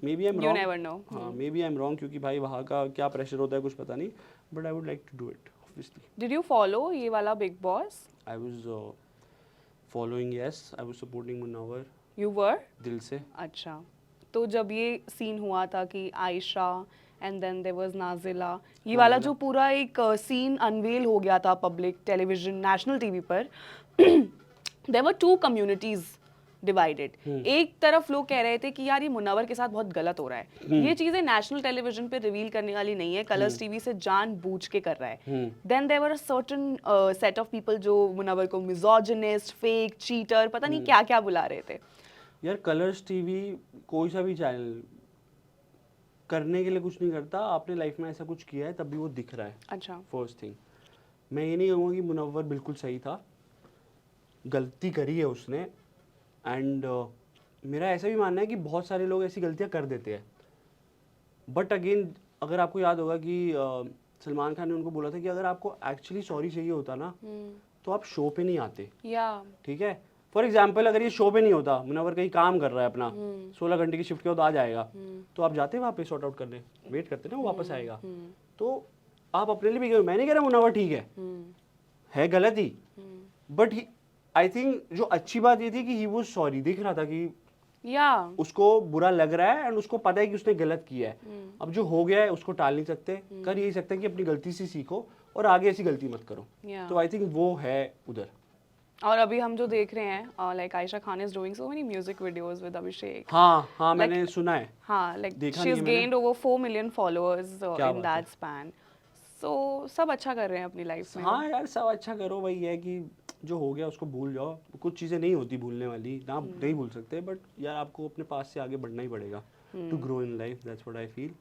Maybe I am You wrong. never know. हाँ, maybe I am wrong, क्योंकि भाई वहाँ का क्या प्रेशर होता है कुछ पता नहीं. But I would like to do it obviously. Did you follow ये वाला Bigg Boss? I was following, yes, I was supporting Munawar. You were? दिल से। अच्छा, तो जब ये सीन हुआ था कि Ayesha and then there was Nazila, ये वाला जो पूरा एक सीन अनवेल हो गया था पब्लिक टेलीविजन नेशनल टीवी पर, there were two communities divided. एक तरफ लोग कह रहे थे कि यार ये मुनव्वर के साथ बहुत गलत हो रहा है, ये चीजें नेशनल टेलीविजन पे रिवील करने वाली नहीं है, कलर्स टीवी से जानबूझ के कर रहा है। Then there were a certain set of people जो मुनव्वर को मिसोजिनिस्ट, फेक, चीटर, पता नहीं क्या क्या बुला रहे थे। यार कलर्स टीवी कोई सा भी चैनल करने के लिए कुछ नहीं करता, आपने लाइफ में ऐसा कुछ किया है तभी वो दिख रहा है। अच्छा, फर्स्ट थिंग, मैं ये नहीं कहूँगा कि मुनव्वर बिल्कुल सही था, गलती करी है उसने। एंड मेरा ऐसा भी मानना है कि बहुत सारे लोग ऐसी गलतियाँ कर देते हैं, बट अगेन अगर आपको याद होगा कि सलमान खान ने उनको बोला था कि अगर आपको एक्चुअली सॉरी चाहिए होता ना तो आप शो पे नहीं आते। या ठीक है, फॉर एग्जाम्पल अगर ये शो पे नहीं होता, मुनव्वर कहीं काम कर रहा है अपना, 16 घंटे की शिफ्ट के बाद आ जाएगा, तो आप जाते वहाँ पे सॉर्ट आउट करने, वेट करते ना वो वापस आएगा। तो आप अपने लिए भी कहो, मैं नहीं कह रहा मुनव्वर ठीक है गलत ही, बट आई थिंक जो अच्छी बात ये थी कि ही वाज सॉरी, दिख रहा था कि या उसको बुरा लग रहा है एंड उसको पता है कि उसने गलत किया है। अब जो हो गया है उसको टाल नहीं सकते, कर यही सकते हैं कि अपनी गलती से सीखो और आगे ऐसी गलती मत करो। तो आई थिंक वो है उधर। और अभी हम जो देख रहे हैं like Ayesha Khan is doing so many music videos with Abhishek. हाँ मैंने सुना है। हाँ, लाइक देखा शी नहीं हैज है मैंने। गेन्ड ओवर 4 मिलियन फॉलोअर्स क्या इन बात है। That span. सो सब अच्छा कर रहे हैं अपनी लाइफ में। हाँ यार सब अच्छा करो, वही है कि जो हो गया उसको भूल जाओ, कुछ चीज़ें नहीं होती भूलने वाली ना, आप नहीं भूल सकते, बट यार आपको अपने पास से आगे बढ़ना ही पड़ेगा to grow in life, that's what I feel.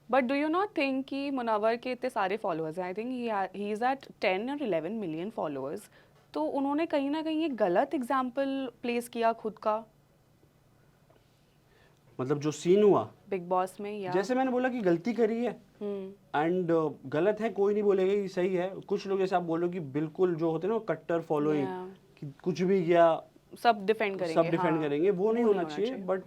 But do you not think कि मुनव्वर के इतने सारे फॉलोअर्स हैं, I think he is at 10 और 11 मिलियन फॉलोअर्स, तो उन्होंने कहीं ना कहीं एक गलत एग्जाम्पल प्लेस किया खुद का मतलब जो सीन हुआ बिग बॉस में, या जैसे मैंने बोला कि गलती करी है एंड गलत है, कोई नहीं बोलेगा कि सही है। कुछ लोग जैसे आप बोलो कि बिल्कुल जो होते हैं ना कट्टर फॉलोइंग, कि कुछ भी किया सब डिफेंड करेंगे, वो नहीं होना चाहिए। बट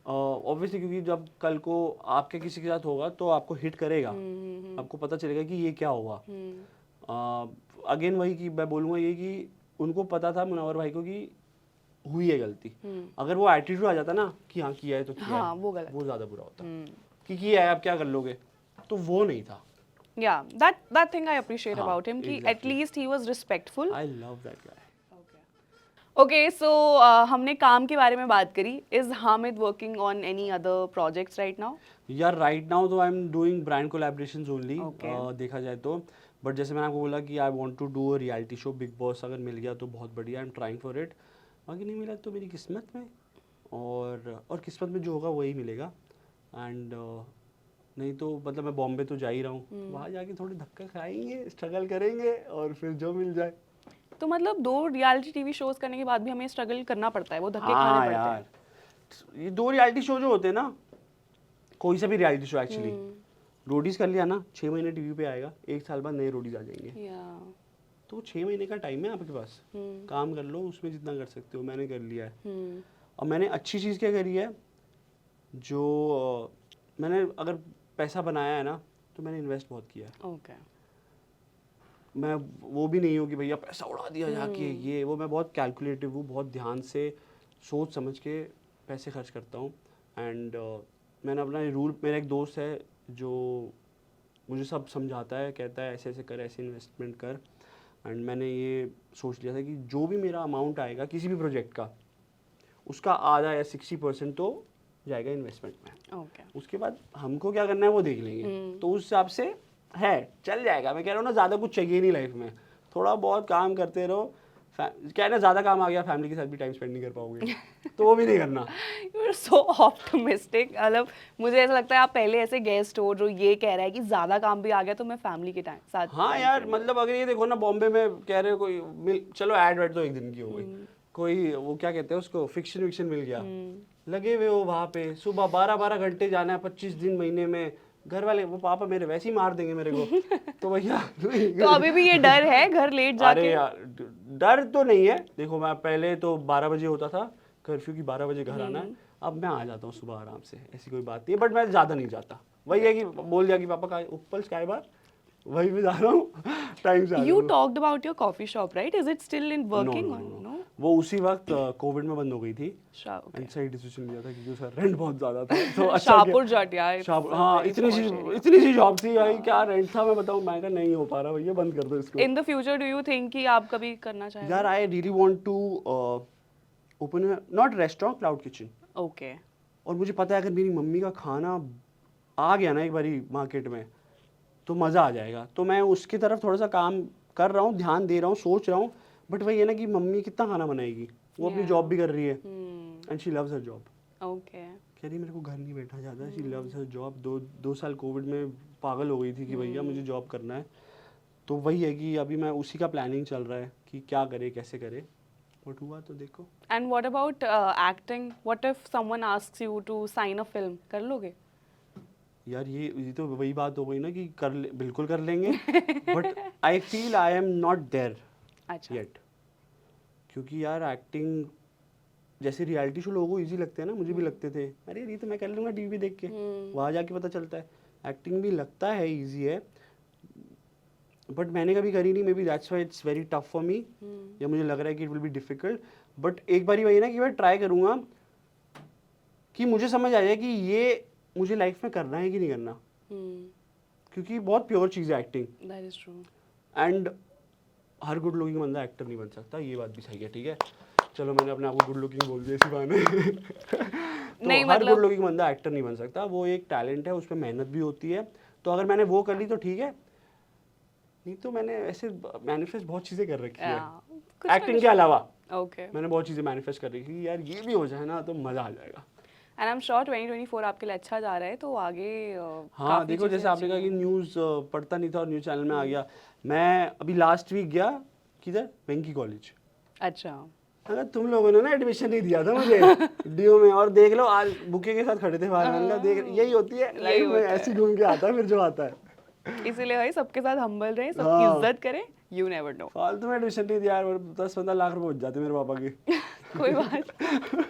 ऑब्वियसली क्योंकि जब कल को आपके किसी के साथ होगा तो आपको हिट करेगा, आपको पता चलेगा कि ये क्या हुआ। अगेन वही कि मैं बोलूँगा ये कि उनको पता था मुनव्वर भाई को कि हुई है गलती, अगर वो एटीट्यूड आ जाता ना कि हाँ किया है तो किया है, वो गलत, वो ज़्यादा बुरा होता कि किया है आप क्या कर लोगे, तो वो नहीं था। Yeah, that thing I appreciate about him, कि at least he was respectful. I love that guy. Okay, so हमने काम के बारे में बात करी. Is Hamid working on any other projects right now? यार right now तो I'm doing brand collaborations only. Okay. देखा जाए तो, बट जैसे मैंने आपको बोला कि I want to do a reality show, big boss अगर मिल गया तो बहुत बढ़िया, I'm trying for it. बाकी नहीं मिला तो मेरी किस्मत में, और किस्मत में जो होगा वही मिलेगा। एंड नहीं तो मतलब मैं बॉम्बे तो जा ही रहा हूँ, वहाँ जाके थोड़े धक्का खाएंगे, स्ट्रगल करेंगे और फिर जो मिल जाए। तो मतलब 2 रियलिटी टीवी शोज करने के बाद भी हमें स्ट्रगल करना पड़ता है, वो धक्के खाने पड़ते हैं। यार ये 2 रियलिटी शो जो होते हैं ना, कोई सा भी रियलिटी शो एक्चुअली, रोडीज कर लिया ना 6 महीने टीवी पे आएगा, 1 साल बाद नए रोडीज आ जाएंगे। तो 6 महीने का टाइम है आपके पास, काम कर लो उसमें जितना कर सकते हो। मैंने कर लिया है और मैंने अच्छी चीज़ क्या करी है, जो मैंने अगर पैसा बनाया है ना तो मैंने इन्वेस्ट बहुत किया है। Okay. मैं वो भी नहीं हूँ कि भैया पैसा उड़ा दिया जाके ये वो, मैं बहुत कैलकुलेटिव हूँ, बहुत ध्यान से सोच समझ के पैसे खर्च करता हूँ। एंड मैंने अपना रूल, मेरा एक दोस्त है जो मुझे सब समझाता है, कहता है ऐसे ऐसे कर, ऐसे इन्वेस्टमेंट कर। एंड मैंने ये सोच लिया था कि जो भी मेरा अमाउंट आएगा किसी भी प्रोजेक्ट का, उसका आधा या 60% तो जाएगा इन्वेस्टमेंट में। उसके बाद हमको क्या करना है वो देख लेंगे। तो उस हिसाब से है, चल जाएगा। मैं कह रहा हूँ ना, ज़्यादा कुछ चाहिए नहीं लाइफ में, थोड़ा बहुत काम करते रहो। क्या है ना, ज़्यादा काम आ गया फैमिली के साथ भी टाइम स्पेंड नहीं कर पाओगे, तो वो भी नहीं करना। You are so optimistic. मतलब मुझे ऐसा लगता है आप पहले ऐसे गेस्ट हो जो ये कह रहा है कि ज़्यादा काम भी आ गया तो मैं फैमिली के साथ। हाँ यार, मतलब अगर ये देखो ना, बॉम्बे में कह रहे हो कोई चलो ऐड वेड तो एक दिन की हो गई, कोई वो क्या कहते हैं उसको, फिक्शन विक्शन मिल गया, लगे हुए हो वहाँ पे, सुबह 12-12 घंटे जाना है, 25 दिन महीने में। घर वाले वो पापा मेरे वैसे ही मार देंगे मेरे को, तो भैया तो अभी भी ये डर है घर लेट जाके? अरे यार डर तो नहीं है, देखो मैं पहले तो 12 बजे होता था कर्फ्यू की, 12 बजे घर आना है। अब मैं आ जाता हूँ सुबह आराम से, ऐसी कोई बात नहीं है, बट मैं ज़्यादा नहीं जाता। वही है कि बोल दिया कि पापा का ऊपर स्काई बार, वही भी जा रहा हूँ टाइम से। You talked about your coffee shop, right? Is it still in working? No. वो उसी वक्त कोविड में बंद हो गई थी एंड सही डिसीजन लिया था क्योंकि उसका रेंट बहुत ज़्यादा था तो अच्छा शाहपुर जट यार, शाहपुर, हाँ इतनी सी जॉब थी भाई, क्या रेंट था मैं बताऊँ, मैं कहा नहीं हो पा रहा भैया, बंद कर दो इसको। In the future do you think कि आप कभी करना चाहेंगे? यार I really want to open not restaurant, cloud kitchen. Okay. और मुझे पता है अगर मेरी मम्मी का खाना आ गया ना एक बारी मार्केट में तो मज़ा आ जाएगा, तो मैं उसकी तरफ थोड़ा सा काम कर रहा हूँ, ध्यान दे रहा हूँ, सोच रहा हूँ। बट वही है ना कि मम्मी कितना खाना बनाएगी, वो अपनी जॉब भी कर रही है and she loves her job. Okay. कह रही मेरे को घर नहीं बैठा जाता, शी लव्स हर जॉब। दो साल कोविड में पागल हो गई थी कि भैया मुझे जॉब करना है। तो वही है कि अभी मैं उसी का प्लानिंग चल रहा है कि क्या करे कैसे करे, बट हुआ तो देखो। And what about acting? What if someone asks you to sign a film, कर लोगे? यार ये तो वही बात हो गई ना कि बिल्कुल कर लेंगे but I feel I am not there yet. क्योंकि यार एक्टिंग जैसे रियलिटी शो लोगों को इजी लगते हैं ना, मुझे भी लगते थे, अरे ये तो मैं कर लूँगा टीवी देख के, वहाँ जाके पता चलता है। एक्टिंग भी लगता है इजी है बट मैंने कभी करी नहीं, may be that's why it's very tough for me, या मुझे लग रहा है कि it will be difficult. But एक बारी वही ना कि मैं ट्राई करूँगा कि मुझे समझ आ जाए कि ये मुझे लाइफ में करना है कि नहीं करना, क्योंकि बहुत प्योर चीज़ है acting. That is true. And her good looking बंदा एक्टर नहीं बन सकता, ये बात भी सही है, ठीक है। चलो मैंने अपने आप को गुड लुकिंग बोल दिया इसी बहाने तो नहीं, हर गुड लुकिंग बंदा एक्टर नहीं बन सकता, वो एक टैलेंट है, उस पर मेहनत भी होती है। तो अगर मैंने वो कर ली तो ठीक है, नहीं तो मैंने ऐसे मैनिफेस्ट बहुत चीज़ें कर रखी है एक्टिंग के अलावा। ओके। मैंने बहुत चीज़ें मैनिफेस्ट कर रखी है यार, ये भी हो जाए ना तो मज़ा आ जाएगा। एंड आई एम श्योर 2024 आपके लिए अच्छा जा रहा है, तो आगे हाँ देखो, जैसे आपने कहा कि न्यूज़ पढ़ता नहीं था और न्यूज़ चैनल में आ गया, मैं अभी लास्ट वीक गया किधर, वेंकी कॉलेज। अच्छा। अगर तुम लोगों ने ना एडमिशन नहीं दिया था मुझे डीओ में, और देख लो आज बुके के साथ खड़े थे बाहर, मैंने कहा देख यही होती है लाइफ में, ऐसी घूम के आता है फिर जो आता है। इसीलिए भाई सबके साथ हम्बल रहे, सबकी इज्जत करें, यू नेवर नो। फालतू में एडमिशन नहीं दिया यार, 10-15 लाख रुपए बच जाते मेरे पापा के। कोई बात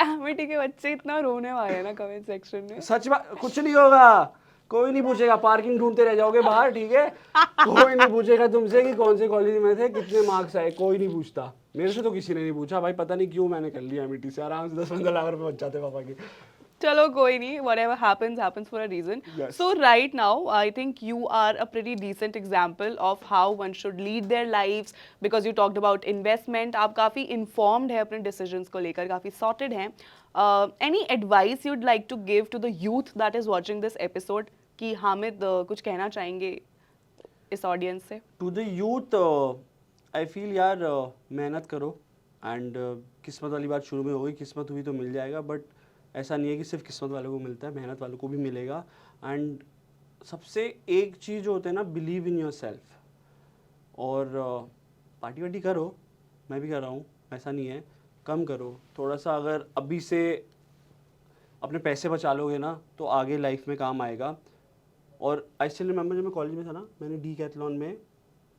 एमिटी के बच्चे इतना रोने वाले हैं ना कमेंट सेक्शन में। सच बात, कुछ नहीं होगा, कोई नहीं पूछेगा, पार्किंग ढूंढते रह जाओगे बाहर, ठीक है। कोई नहीं पूछेगा तुमसे कि कौन से कॉलेज में थे, कितने मार्क्स आए, कोई नहीं पूछता। मेरे से तो किसी ने नहीं पूछा भाई, पता नहीं क्यों मैंने कर लिया एमिटी से, आराम से 10-15 लाख रुपए बच जाते पापा के। चलो कोई नहीं, whatever happens happens for a reason. Yes. So right now I think you are a pretty decent example of how one should lead their lives, because you talked about investment. आप काफ़ी informed है अपने decisions को लेकर, काफ़ी sorted हैं. Any advice you'd like to give to the youth that is watching this episode कि हामिद कुछ कहना चाहेंगे इस audience से? To the youth I feel यार मेहनत करो एंड किस्मत वाली बात शुरू में हो गई, किस्मत हुई तो मिल जाएगा, बट ऐसा नहीं है कि सिर्फ किस्मत वालों को मिलता है, मेहनत वालों को भी मिलेगा। एंड सबसे एक चीज़ जो होता है ना, बिलीव इन योर सेल्फ। और पार्टी वार्टी करो, मैं भी कर रहा हूँ, ऐसा नहीं है, कम करो थोड़ा सा। अगर अभी से अपने पैसे बचा लोगे ना तो आगे लाइफ में काम आएगा। और आई स्टिल रिमेंबर जब मैं कॉलेज में था ना, मैंने डीकैथलॉन में,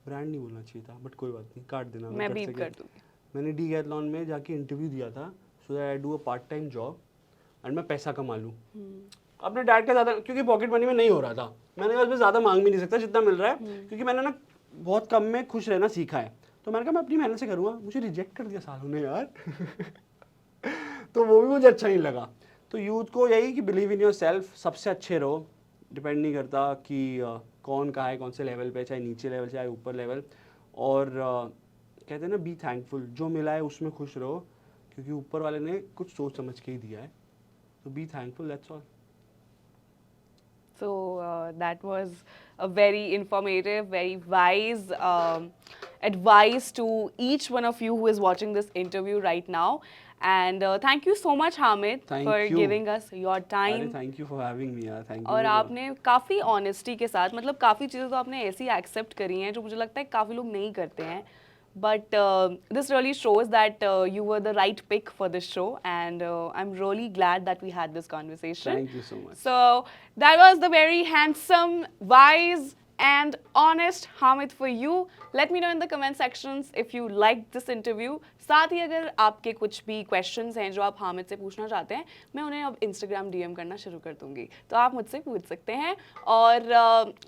ब्रांड नहीं बोलना चाहिए था बट कोई बात नहीं, काट देना, मैं बीप कर दूँगी। मैंने डीकैथलॉन में जाके इंटरव्यू दिया था so that I do a part time job and मैं पैसा कमा लूँ अपने डैड का ज़्यादा, क्योंकि पॉकेट मनी में नहीं हो रहा था। मैंने कहा उसमें ज़्यादा मांग भी नहीं सकता जितना मिल रहा है, क्योंकि मैंने ना बहुत कम में खुश रहना सीखा है। तो मैंने कहा मैं अपनी मेहनत से करूँगा, मुझे रिजेक्ट कर दिया सालों ने यार तो वो भी मुझे अच्छा नहीं लगा। तो यूथ को यही कि बिलीव इन योर सेल्फ, सबसे अच्छे रहो, डिपेंड नहीं करता कि कौन कहाँ है, कौन से लेवल पे, चाहे नीचे लेवल चाहे ऊपर लेवल। और कहते हैं ना बी थैंकफुल, जो मिला है उसमें खुश रहो, क्योंकि ऊपर वाले ने कुछ सोच समझ के ही दिया है। तो be thankful, that's all. So that was a very informative, very wise advice to each one of you who is watching this interview right now. And thank you so much, Hamid, Thank for you. giving us your time. अरे thank you for having me यार, thank you. और आपने काफ़ी honesty के साथ, मतलब काफ़ी चीज़ें तो आपने ऐसी एक्सेप्ट करी हैं जो मुझे लगता है काफ़ी लोग नहीं करते हैं, but this really shows that you were the right pick for this show, and I'm really glad that we had this conversation. Thank you so much. So that was the very handsome, wise and honest Hamid for you. Let me know in the comment sections if you liked this interview. साथ ही अगर आपके कुछ भी questions हैं जो आप हामिद से पूछना चाहते हैं, मैं उन्हें अब Instagram DM करना शुरू कर दूंगी, तो आप मुझसे पूछ सकते हैं। और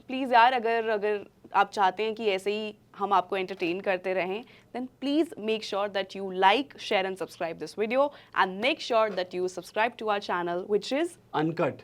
प्लीज़ यार, अगर आप चाहते हैं कि ऐसे ही हम आपको एंटरटेन करते रहें, then please make sure that you like, share and subscribe this video and make sure that you subscribe to our channel which is Uncut.